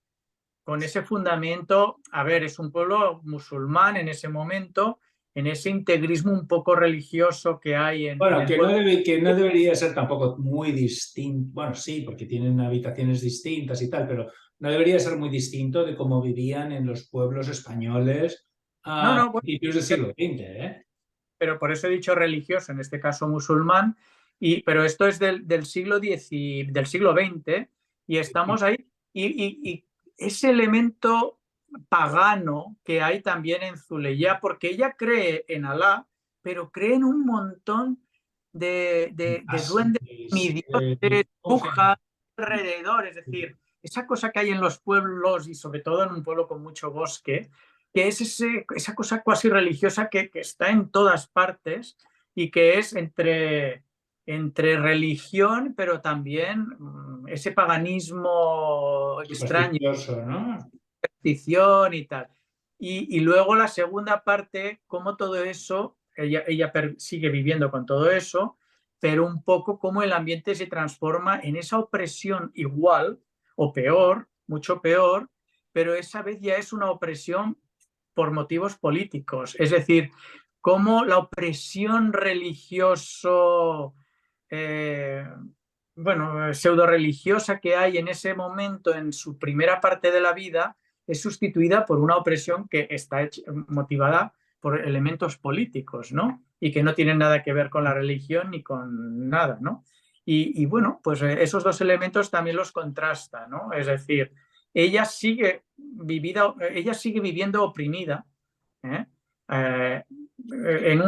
con ese fundamento, a ver, es un pueblo musulmán en ese momento, en ese integrismo un poco religioso que hay en Bueno, el que pueblo. no debería ser tampoco muy distinto. Bueno, sí, porque tienen habitaciones distintas y tal, pero no debería ser muy distinto de cómo vivían en los pueblos españoles a No, bueno, principios del siglo XX, ¿eh? pero por eso he dicho religioso, en este caso musulmán, pero esto es del siglo del siglo XX y estamos ahí. Y ese elemento pagano que hay también en Zuleya, porque ella cree en Alá, pero cree en un montón de duendes, semidioses, brujas alrededor, es decir, esa cosa que hay en los pueblos y sobre todo en un pueblo con mucho bosque, que es esa cosa cuasi religiosa que está en todas partes y que es entre religión, pero también ese paganismo extraño, Supersticioso, ¿no? superstición y tal. Y luego la segunda parte, cómo todo eso, ella sigue viviendo con todo eso, pero un poco cómo el ambiente se transforma en esa opresión igual o peor, mucho peor, pero esa vez ya es una opresión por motivos políticos. Es decir, cómo la opresión religioso, bueno, pseudo religiosa que hay en ese momento en su primera parte de la vida es sustituida por una opresión que está motivada por elementos políticos, ¿no? Y que no tienen nada que ver con la religión ni con nada, ¿no? Y bueno, pues esos dos elementos también los contrasta, ¿no? Es decir, ella sigue viviendo oprimida, ¿eh? Eh, en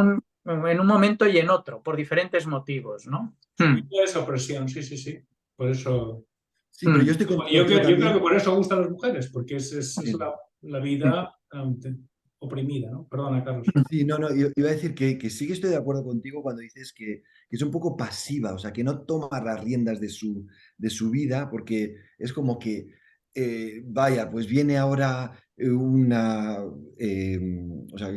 un momento y en otro, por diferentes motivos, ¿no? Sometido a esa opresión, sí, sí, sí. Por eso. Sí, pero yo estoy Yo contigo creo, yo creo que también. por eso gustan las mujeres, porque es Sí. la vida oprimida, ¿no? Perdona, Carlos. Sí, no, yo iba a decir que sí que estoy de acuerdo contigo cuando dices que es un poco pasiva, o sea, que no toma las riendas de su vida, porque es como que, vaya, pues viene ahora eh, o sea,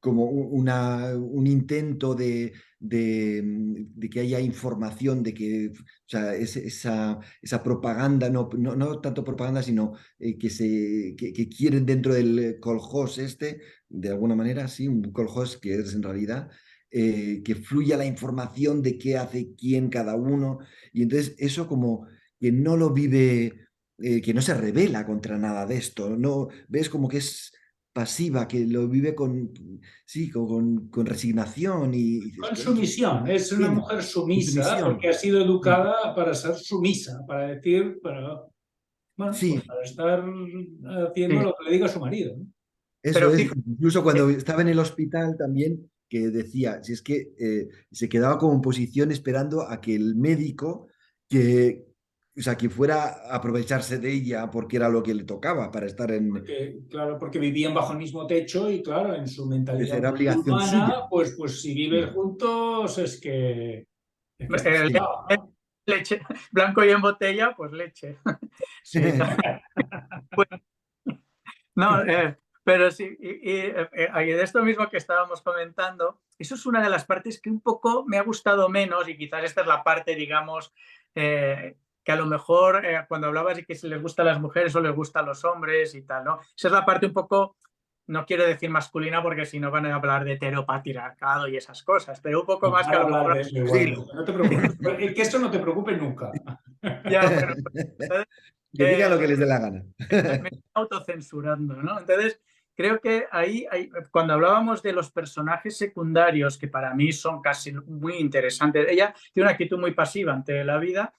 como un intento de que haya información, de que, o sea, esa propaganda, no tanto propaganda, sino que quieren dentro del coljós este de alguna manera, sí, un kolkhoz que es en realidad, que fluya la información de qué hace quién cada uno, y entonces eso como que no lo vive, que no se revela contra nada de esto, no ves como que es pasiva, que lo vive sí, con resignación y dices, Con coño, sumisión, es una bien, mujer con sumisa porque sumisión. ha sido Mm. educada para ser sumisa, para decir, bueno, pues Sí, para estar haciendo Sí, lo que le diga su marido, ¿no? eso pero es, fíjate, incluso cuando estaba en el hospital también, que decía, si es que se quedaba como en posición esperando a que el médico, que, o sea, que fuera a aprovecharse de ella porque era lo que le tocaba para estar en... Porque, claro, porque vivían bajo el mismo techo y, claro, en su Esa mentalidad era obligación suya. musulmana, pues si vives Mm. juntos es que estás el atado, ¿no? leche, blanco y en botella, pues leche. Sí, pues, no, pero sí, y de esto mismo que estábamos comentando, eso es una de las partes que un poco me ha gustado menos y quizás esta es la parte, digamos, que a lo mejor cuando hablabas de que si les gusta a las mujeres o les gusta a los hombres y tal, ¿no? Esa es la parte un poco, no quiero decir masculina porque si no van a hablar de heteropatriarcado y esas cosas, pero un poco No, más que a para lo hablar mejor... de eso Sí. igualmente, no te preocupes. Que eso no te preocupe nunca. Ya, bueno, Que digan lo eh, que les dé la gana. me estoy autocensurando, ¿no? Entonces, creo que ahí, cuando hablábamos de los personajes secundarios, que para mí son casi muy interesantes, ella tiene una actitud muy pasiva ante la vida,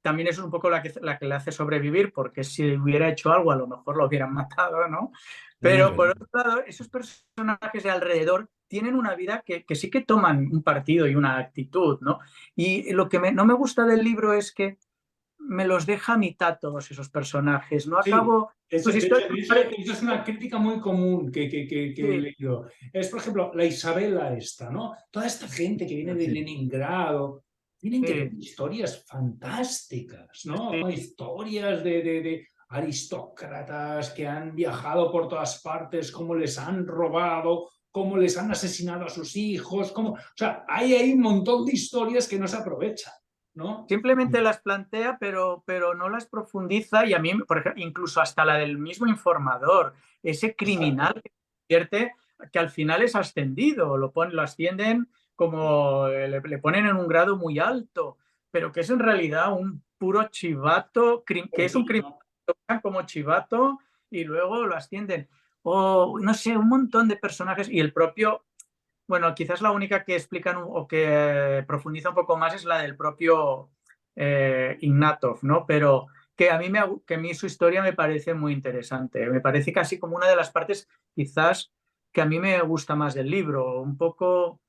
también es un poco la que le hace sobrevivir, porque si hubiera hecho algo, a lo mejor lo hubieran matado, ¿no? También es Pero por verdad. otro lado, esos personajes de alrededor tienen una vida que sí que toman un partido y una actitud, ¿no? Y lo que no me gusta del libro es que me los deja a mitad todos esos personajes. No Sí, acabo. Sus historias. eso es una crítica muy común que he Sí, leído. Es, por ejemplo, la Isabela esta, ¿no? Toda esta gente que viene de Sí. Leningrado, tienen que tener sí, historias fantásticas, ¿no? sí. Con historias de aristócratas que han viajado por todas partes, cómo les han robado, cómo les han asesinado a sus hijos, o sea, hay un montón de historias que no se aprovechan, ¿no? Simplemente las plantea, pero no las profundiza. Y a mí, por ejemplo, incluso hasta la del mismo informador, ese Exacto. criminal que convierte, que al final es ascendido, lo ascienden como le ponen en un grado muy alto, pero que es en realidad un puro chivato, que es un criminal como chivato y luego lo ascienden. O no sé, un montón de personajes y el propio. Bueno, quizás la única que explican o que profundiza un poco más es la del propio Ignatov, ¿no? Pero que que a mí su historia me parece muy interesante. Me parece casi como una de las partes quizás que a mí me gusta más del libro. Un poco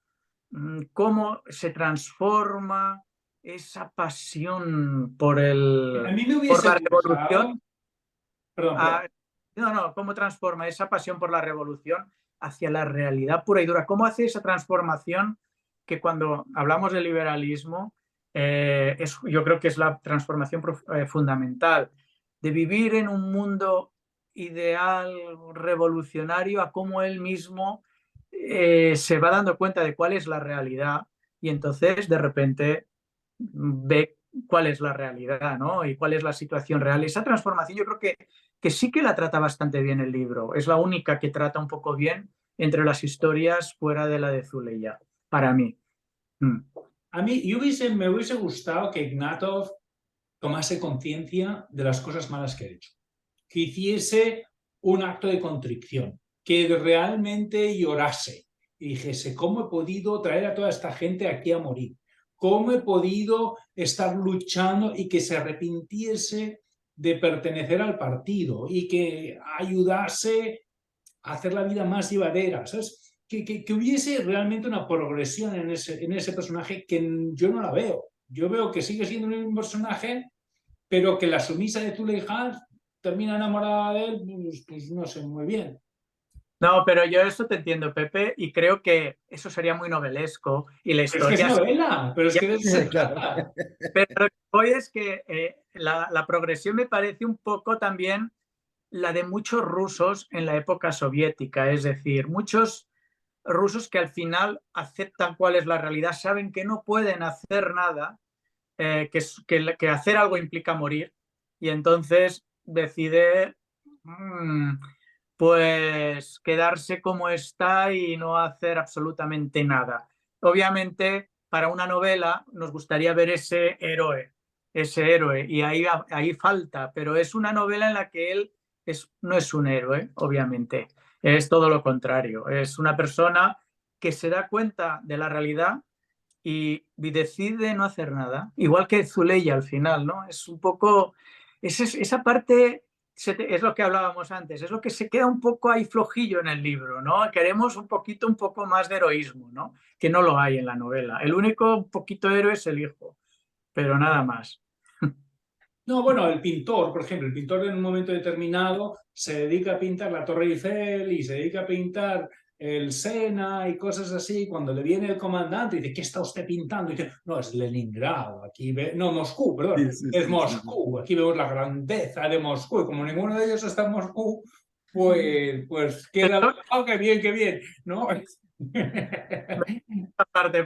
cómo se transforma esa pasión A mí me por hubiese la revolución gustado, perdón. no, cómo transforma esa pasión por la revolución hacia la realidad pura y dura. ¿Cómo hace esa transformación que cuando hablamos de liberalismo, yo creo que es la transformación fundamental de vivir en un mundo ideal revolucionario a cómo él mismo se va dando cuenta de cuál es la realidad y entonces de repente ve cuál es la realidad, ¿no? Y cuál es la situación real. Esa transformación yo creo que sí que la trata bastante bien el libro. Es la única que trata un poco bien entre las historias fuera de la de Zuleya, para mí. A mí me hubiese gustado que Ignatov tomase conciencia de las cosas malas que ha hecho, que hiciese un acto de contrición, que realmente llorase y dijese, ¿cómo he podido traer a toda esta gente aquí a morir? ¿Cómo he podido estar luchando? Y que se arrepintiese de pertenecer al partido y que ayudase a hacer la vida más llevadera, ¿sabes? Que hubiese realmente una progresión en ese personaje que yo no la veo. Yo veo que sigue siendo un personaje, pero que la sumisa de Züleyxa termina enamorada de él, pues no sé muy bien. No, pero yo eso te entiendo, Pepe, y creo que eso sería muy novelesco y la Pero es que historia... es novela, pero es que Claro. Pero lo que voy es que la progresión me parece un poco también la de muchos rusos en la época soviética, es decir, muchos rusos que al final aceptan cuál es la realidad, saben que no pueden hacer nada, que hacer algo implica morir, y entonces decide pues quedarse como está y no hacer absolutamente nada. Obviamente, para una novela nos gustaría ver ese héroe, y ahí falta, pero es una novela en la que él no es un héroe, obviamente, es todo lo contrario, es una persona que se da cuenta de la realidad y decide no hacer nada, igual que Zuleya al final, ¿no? Es un poco, esa parte es lo que hablábamos antes, es lo que se queda un poco ahí flojillo en el libro, ¿no? Queremos un poco más de heroísmo, ¿no? Que no lo hay en la novela. El único poquito héroe es el hijo, pero nada más. No, bueno, el pintor, por ejemplo, el pintor en un momento determinado se dedica a pintar la Torre Eiffel y se dedica a pintar el Sena y cosas así. Cuando le viene el comandante y dice, ¿qué está usted pintando? Y dice, no, es Leningrado, no, Moscú, perdón, Sí, sí, es sí, sí, sí. Moscú, aquí vemos la grandeza de Moscú y como ninguno de ellos está en Moscú, pues queda, oh, qué bien, ¿no? Aparte,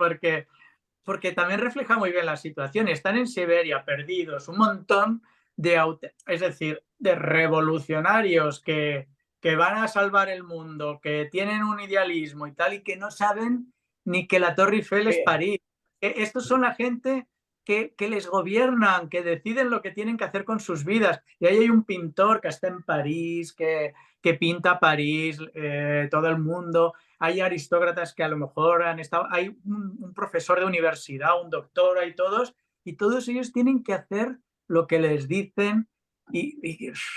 porque también refleja muy bien la situación. Están en Siberia perdidos, un montón es decir, de revolucionarios que van a salvar el mundo, que tienen un idealismo y tal, y que no saben ni que la Torre Eiffel es París. Estos son la gente que les gobiernan, que deciden lo que tienen que hacer con sus vidas. Y ahí hay un pintor que está en París, que pinta París, todo el mundo. Hay aristócratas que a lo mejor han estado, hay un profesor de universidad, un doctor, hay todos, y todos ellos tienen que hacer lo que les dicen. Y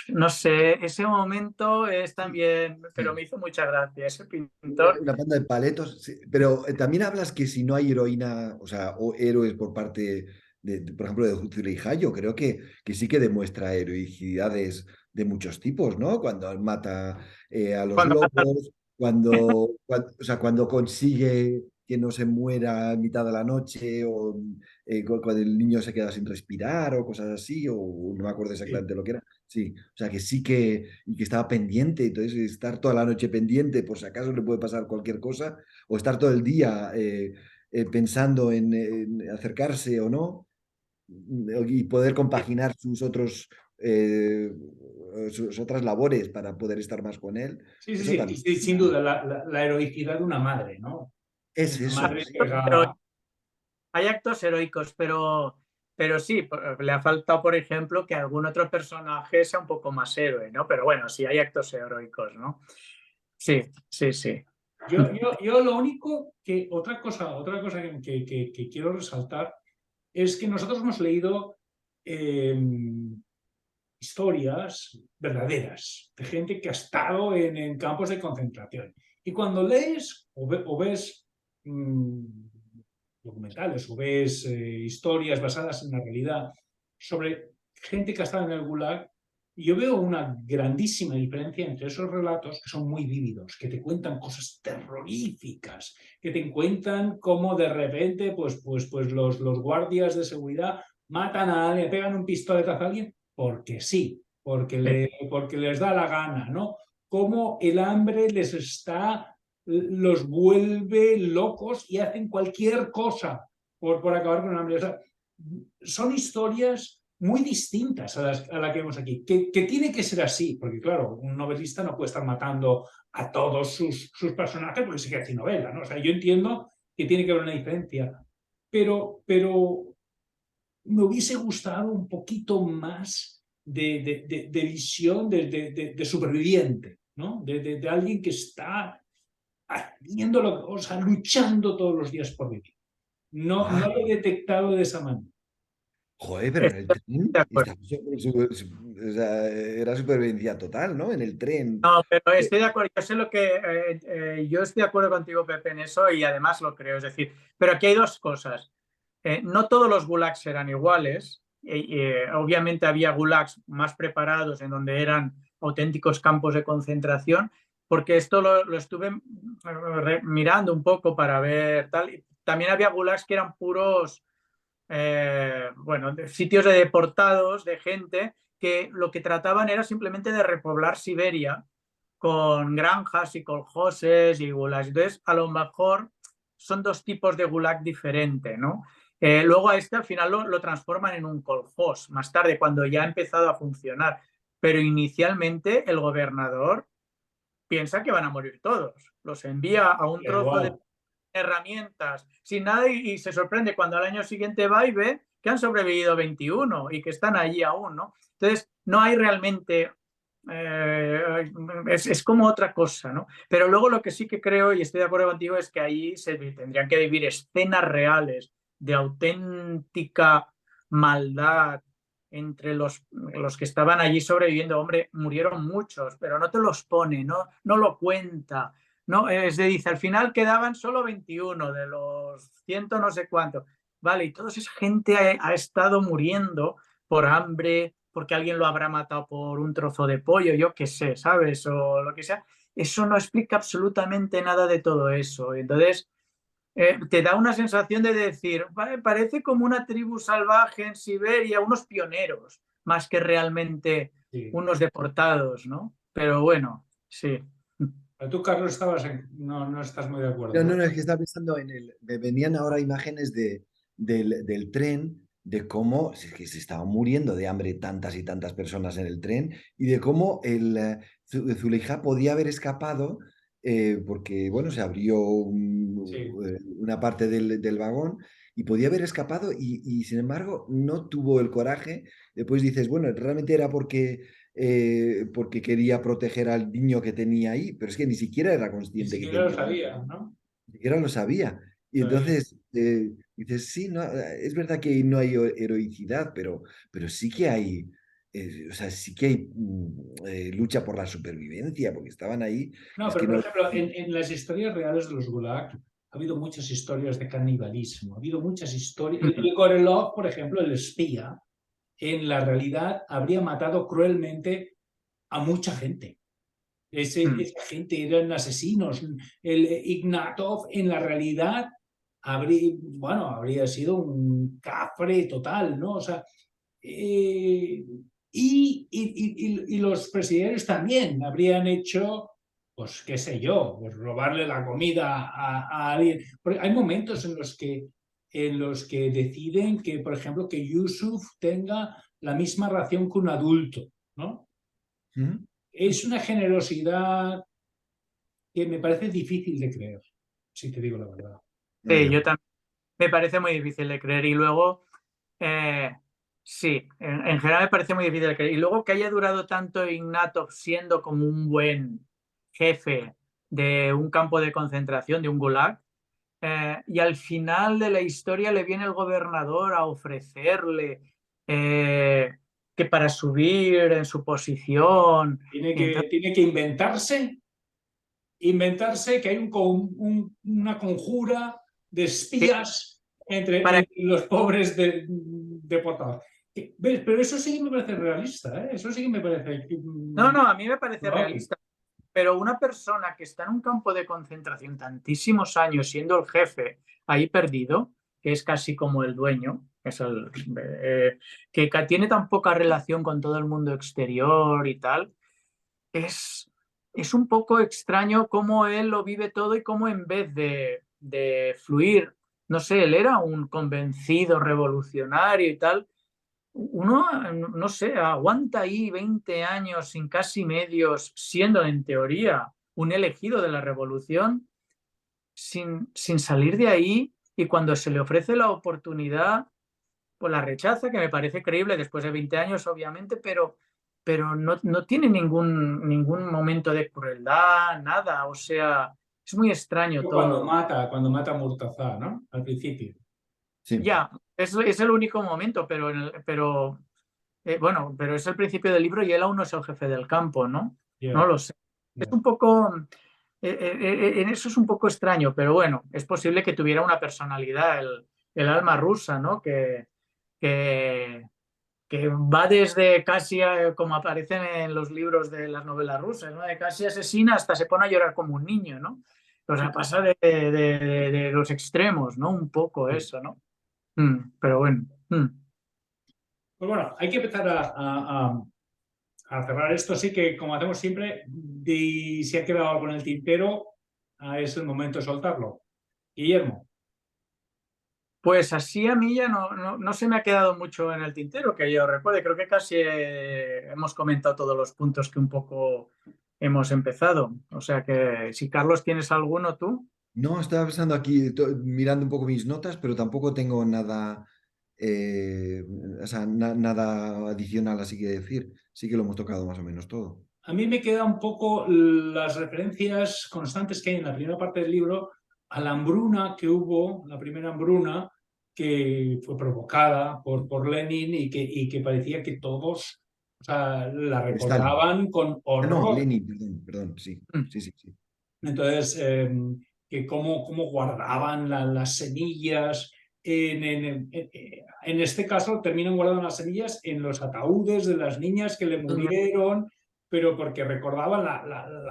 no sé, ese momento es también, pero Sí. me hizo mucha gracia ese pintor. Una banda de paletos, sí. Pero también hablas que si no hay heroína, o sea, o héroes por parte por ejemplo, de Züleyxa, yo creo que sí que demuestra heroicidades de muchos tipos, ¿no? Cuando mata a los Cuando lobos, o sea, cuando consigue que no se muera a mitad de la noche, o cuando el niño se queda sin respirar, o cosas así, o no me acuerdo Sí. exactamente lo que era. Sí, o sea, que sí y que estaba pendiente, entonces estar toda la noche pendiente por si acaso le puede pasar cualquier cosa, o estar todo el día pensando en acercarse o no, y poder compaginar sus otras labores para poder estar más con él, Sí, sí, eso sí, también. sí, sin duda, la heroicidad de una madre, ¿no? Es Una eso, madre sí. pega. hay actos heroicos, pero sí, le ha faltado, por ejemplo, que algún otro personaje sea un poco más héroe, ¿no? Pero bueno, sí hay actos heroicos, ¿no? Sí, sí, sí. Yo lo único que, otra cosa que quiero resaltar es que nosotros hemos leído historias verdaderas de gente que ha estado en campos de concentración. Y cuando lees o ves documentales o ves historias basadas en la realidad sobre gente que ha estado en el Gulag, yo veo una grandísima diferencia entre esos relatos que son muy vívidos, que te cuentan cosas terroríficas, que te cuentan cómo de repente los guardias de seguridad matan a alguien, pegan un pistoletazo a alguien, porque sí, porque les da la gana, ¿no? Cómo el hambre los vuelve locos y hacen cualquier cosa por acabar con el hambre. O sea, son historias muy distintas a la que vemos aquí, que tiene que ser así, porque claro, un novelista no puede estar matando a todos sus personajes porque se queda sin novela, ¿no? O sea, yo entiendo que tiene que haber una diferencia, pero me hubiese gustado un poquito más de visión de superviviente, ¿no? De alguien que está haciéndolo, o sea, luchando todos los días por vivir. No Ah, lo he detectado de esa manera. joder, pero en el Estoy tren de acuerdo. o sea, era supervivencia total, ¿no? En el tren. No, pero estoy de acuerdo. Yo sé lo que yo estoy de acuerdo contigo, Pepe, en eso y además lo creo. Es decir, pero aquí hay dos cosas. No todos los gulags eran iguales. Obviamente había gulags más preparados en donde eran auténticos campos de concentración, porque esto lo estuve mirando un poco para ver tal. También había gulags que eran puros, bueno, sitios de deportados, de gente que lo que trataban era simplemente de repoblar Siberia con granjas y coljoses y gulags. Entonces, a lo mejor son dos tipos de gulag diferentes, ¿no? Luego a este al final lo transforman en un coljós, más tarde, cuando ya ha empezado a funcionar. Pero inicialmente el gobernador piensa que van a morir todos. Los envía a un trozo de Igual. herramientas sin nada y se sorprende cuando al año siguiente va y ve que han sobrevivido 21 y que están allí aún, ¿no? Entonces, no hay realmente es como otra cosa, ¿no? Pero luego lo que sí que creo, y estoy de acuerdo contigo, es que ahí se tendrían que vivir escenas reales de auténtica maldad entre los que estaban allí sobreviviendo. Hombre, murieron muchos, pero no te los pone, no lo cuenta. No, se dice, al final quedaban solo 21 de los ciento no sé cuántos. Vale, y toda esa gente ha estado muriendo por hambre, porque alguien lo habrá matado por un trozo de pollo, yo qué sé, ¿sabes? O lo que sea. Eso no explica absolutamente nada de todo eso. Entonces, te da una sensación de decir, vale, parece como una tribu salvaje en Siberia, unos pioneros, más que realmente Sí. unos deportados, ¿no? Pero bueno, sí. Tú, Carlos, no estás muy de No, acuerdo, no, ¿no? no, es que estaba pensando en el. Me venían ahora imágenes del tren, de cómo es que se estaban muriendo de hambre tantas y tantas personas en el tren, y de cómo Zuleija podía haber escapado, porque, bueno, se abrió Sí. una parte del vagón, y podía haber escapado, y sin embargo no tuvo el coraje. Después dices, bueno, realmente era porque quería proteger al niño que tenía ahí, pero es que ni siquiera era Ni consciente que siquiera lo tenía un sabía, niño, ¿no? ni siquiera lo sabía. Y Sabía. entonces dices, sí, no, es verdad que no hay heroicidad, pero sí que hay, o sea, sí que hay lucha por la supervivencia, porque estaban ahí, No, es pero que por no... ejemplo, en las historias reales de los Gulag ha habido muchas historias de canibalismo, ha habido muchas historias. El Gorelov, por ejemplo, el espía, en la realidad habría matado cruelmente a mucha gente. Esa gente eran asesinos. El Ignatov, en la realidad, habría sido un cafre total, ¿no? O sea, eh, y los presidiarios también habrían hecho, pues qué sé yo, pues robarle la comida a alguien. Porque hay momentos en los que deciden que, por ejemplo, que Yusuf tenga la misma ración que un adulto, ¿no? ¿Mm? Es una generosidad que me parece difícil de creer, si te digo la verdad. No, Sí, yo... yo también. Me parece muy difícil de creer. Y luego, sí, en general me parece muy difícil de creer. Y luego que haya durado tanto Ignatov siendo como un buen jefe de un campo de concentración, de un gulag, y al final de la historia le viene el gobernador a ofrecerle que para subir en su posición. Y entonces, Tiene que inventarse que hay una conjura de sí, espías para, entre los pobres deportados. ¿Ves? Pero eso sí que me parece realista, ¿eh? Eso sí que me parece... No, a mí me parece Probable. realista. Pero una persona que está en un campo de concentración tantísimos años siendo el jefe ahí perdido, que es casi como el dueño, es que tiene tan poca relación con todo el mundo exterior y tal, es un poco extraño cómo él lo vive todo y cómo en vez de fluir, no sé, él era un convencido revolucionario y tal, uno, no sé, aguanta ahí 20 años sin casi medios, siendo en teoría un elegido de la revolución, sin salir de ahí, y cuando se le ofrece la oportunidad, pues la rechaza, que me parece creíble después de 20 años, obviamente, pero no tiene ningún momento de crueldad, nada, o sea, es muy extraño todo. Cuando mata a Murtaza, ¿no? Al principio. Sí. Ya, es el único momento, bueno, pero es el principio del libro y él aún no es el jefe del campo, ¿no? Yeah, No lo sé. Es yeah. un poco, en eso es un poco extraño, pero bueno, es posible que tuviera una personalidad, el alma rusa, ¿no? Que, que va desde casi, como aparecen en los libros de las novelas rusas, ¿no? De casi asesina hasta se pone a llorar como un niño, ¿no? O sea, pasa de los extremos, ¿no? Un poco eso, ¿no? Pero bueno. Pues bueno, hay que empezar a cerrar esto. Sí que, como hacemos siempre, si ha quedado algo en el tintero, es el momento de soltarlo. Guillermo. Pues así a mí ya no se me ha quedado mucho en el tintero, que yo recuerde. Creo que casi hemos comentado todos los puntos que un poco hemos empezado. O sea que si Carlos tienes alguno tú. No, estaba pensando aquí, mirando un poco mis notas, pero tampoco tengo nada, eh, o sea, nada adicional así que decir. Sí que lo hemos tocado más o menos todo. A mí me queda un poco las referencias constantes que hay en la primera parte del libro a la hambruna que hubo, la primera hambruna que fue provocada por Lenin y que parecía que todos, o sea, la Stalin. recordaban con Ah, no, horror. Lenin, perdón, sí, Mm. sí, sí, sí. Entonces, que cómo guardaban las semillas. En este caso, terminan guardando las semillas en los ataúdes de las niñas que le murieron, pero porque recordaban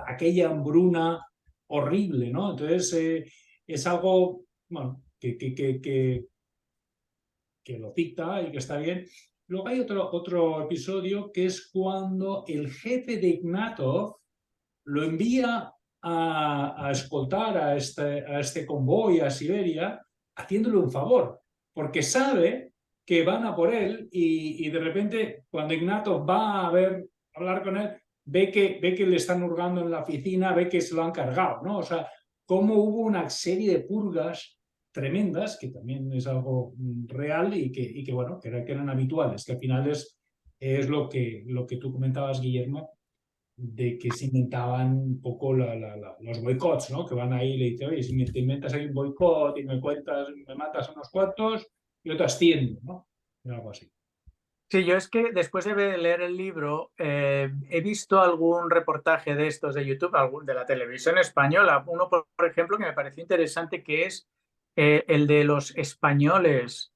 aquella hambruna horrible, ¿no? Entonces, es algo, bueno, que lo cita y que está bien. Luego hay otro episodio que es cuando el jefe de Ignatov lo envía a escoltar a este convoy a Siberia, haciéndole un favor, porque sabe que van a por él y de repente cuando Ignatov va a hablar con él, ve que le están hurgando en la oficina, ve que se lo han cargado, ¿no? O sea, cómo hubo una serie de purgas tremendas, que también es algo real y que bueno, que eran habituales, que al final es lo que tú comentabas, Guillermo, de que se inventaban un poco los boicots, ¿no? Que van ahí y le dicen, oye, si te inventas ahí un boicot y me matas a unos cuantos, yo te asciendo, ¿no? Y algo así. Sí, yo es que después de leer el libro he visto algún reportaje de estos de YouTube, de la televisión española, uno por ejemplo que me pareció interesante, que es el de los españoles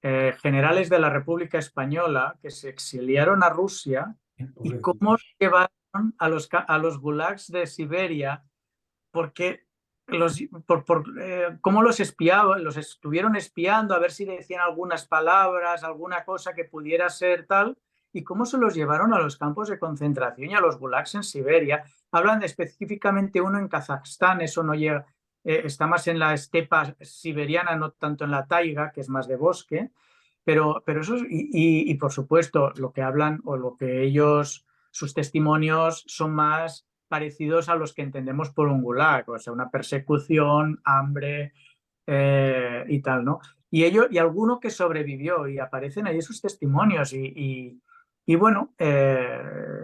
generales de la República Española que se exiliaron a Rusia y cómo llevaron a los gulags de Siberia, porque cómo los espiaban, los estuvieron espiando a ver si decían algunas palabras, alguna cosa que pudiera ser tal, y cómo se los llevaron a los campos de concentración y a los gulags en Siberia. Hablan específicamente uno en Kazajstán, eso no llega, está más en la estepa siberiana, no tanto en la taiga, que es más de bosque, pero eso, y por supuesto, lo que hablan o lo que ellos, sus testimonios son más parecidos a los que entendemos por un gulag, o sea, una persecución, hambre y tal, ¿no? Y alguno que sobrevivió y aparecen ahí sus testimonios y bueno,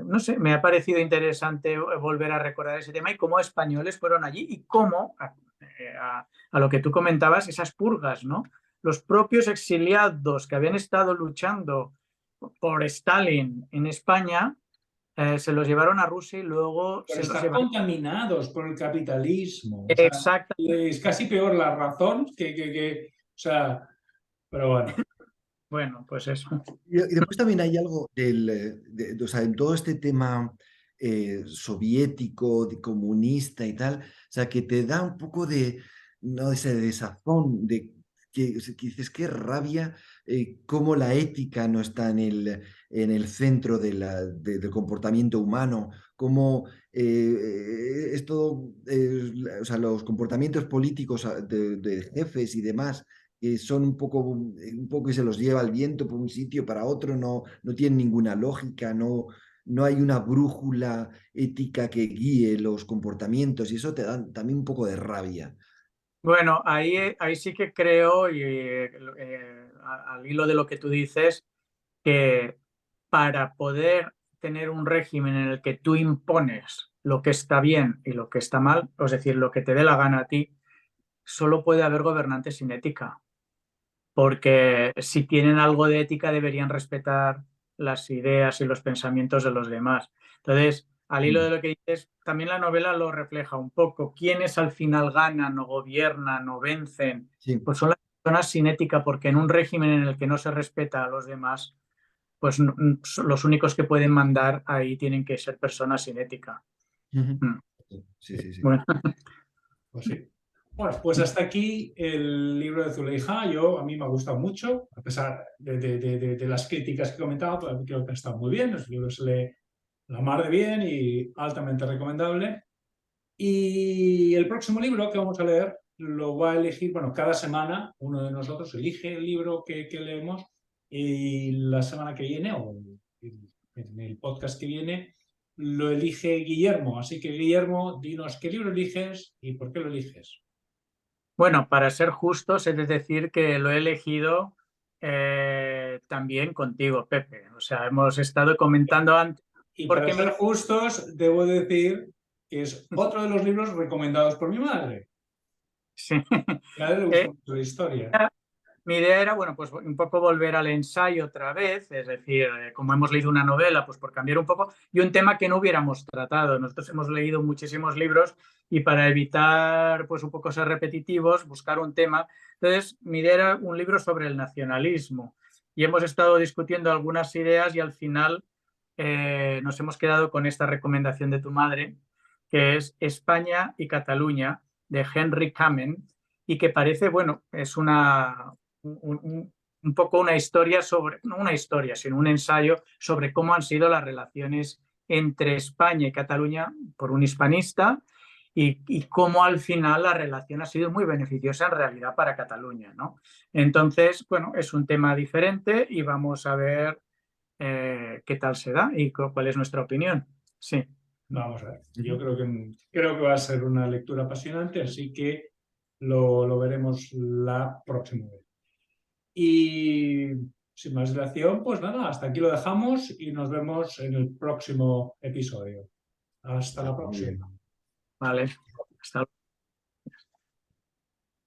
no sé, me ha parecido interesante volver a recordar ese tema y cómo españoles fueron allí y cómo, a lo que tú comentabas, esas purgas, ¿no? Los propios exiliados que habían estado luchando por Stalin en España se los llevaron a Rusia y luego Por se los estar llevaron. contaminados por el capitalismo. O sea, Exactamente. es casi peor la razón o sea, pero bueno. Bueno, pues eso. Y después también hay algo o sea, en todo este tema soviético, comunista y tal, o sea, que te da un poco de, no, ese desazón, que dices, qué rabia, cómo la ética no está en el centro del comportamiento humano, cómo es todo, o sea, los comportamientos políticos de jefes y demás que son un poco que se los lleva el viento por un sitio para otro, no tienen ninguna lógica, no hay una brújula ética que guíe los comportamientos y eso te da también un poco de rabia. Bueno, ahí sí que creo, y al hilo de lo que tú dices, que para poder tener un régimen en el que tú impones lo que está bien y lo que está mal, es decir, lo que te dé la gana a ti, solo puede haber gobernantes sin ética, porque si tienen algo de ética deberían respetar las ideas y los pensamientos de los demás. Entonces, al hilo de lo que dices, también la novela lo refleja un poco. ¿Quiénes al final ganan o gobiernan o vencen? Sí. Pues son las personas sin ética, porque en un régimen en el que no se respeta a los demás, pues los únicos que pueden mandar ahí tienen que ser personas sin ética. Mm. Sí, sí, sí. Bueno. Pues sí. Bueno, pues hasta aquí el libro de Zuleija. A mí me ha gustado mucho, a pesar de las críticas que he comentado, pues creo que ha estado muy bien. El libro se lee la mar de bien y altamente recomendable. Y el próximo libro que vamos a leer lo va a elegir, bueno, cada semana uno de nosotros elige el libro que leemos y la semana que viene o en el podcast que viene lo elige Guillermo. Así que Guillermo, dinos qué libro eliges y por qué lo eliges. Bueno, para ser justos, es decir que lo he elegido también contigo, Pepe. O sea, hemos estado comentando antes. Y para ser justos, debo decir que es otro de los libros recomendados por mi madre. Sí. A mi madre le gusta mucho la historia. Mi idea era, bueno, pues un poco volver al ensayo otra vez, es decir, como hemos leído una novela, pues por cambiar un poco, y un tema que no hubiéramos tratado. Nosotros hemos leído muchísimos libros y para evitar, pues un poco ser repetitivos, buscar un tema. Entonces, mi idea era un libro sobre el nacionalismo. Y hemos estado discutiendo algunas ideas y al final nos hemos quedado con esta recomendación de tu madre, que es España y Cataluña, de Henry Kamen, y que parece, bueno, es un poco una historia sobre, no una historia, sino un ensayo sobre cómo han sido las relaciones entre España y Cataluña por un hispanista y cómo al final la relación ha sido muy beneficiosa en realidad para Cataluña, ¿no? Entonces, bueno, es un tema diferente y vamos a ver qué tal se da y cuál es nuestra opinión. Sí. Vamos a ver. Yo creo que va a ser una lectura apasionante, así que lo veremos la próxima vez. Y sin más dilación, pues nada, hasta aquí lo dejamos y nos vemos en el próximo episodio. Hasta la próxima. Vale, hasta luego.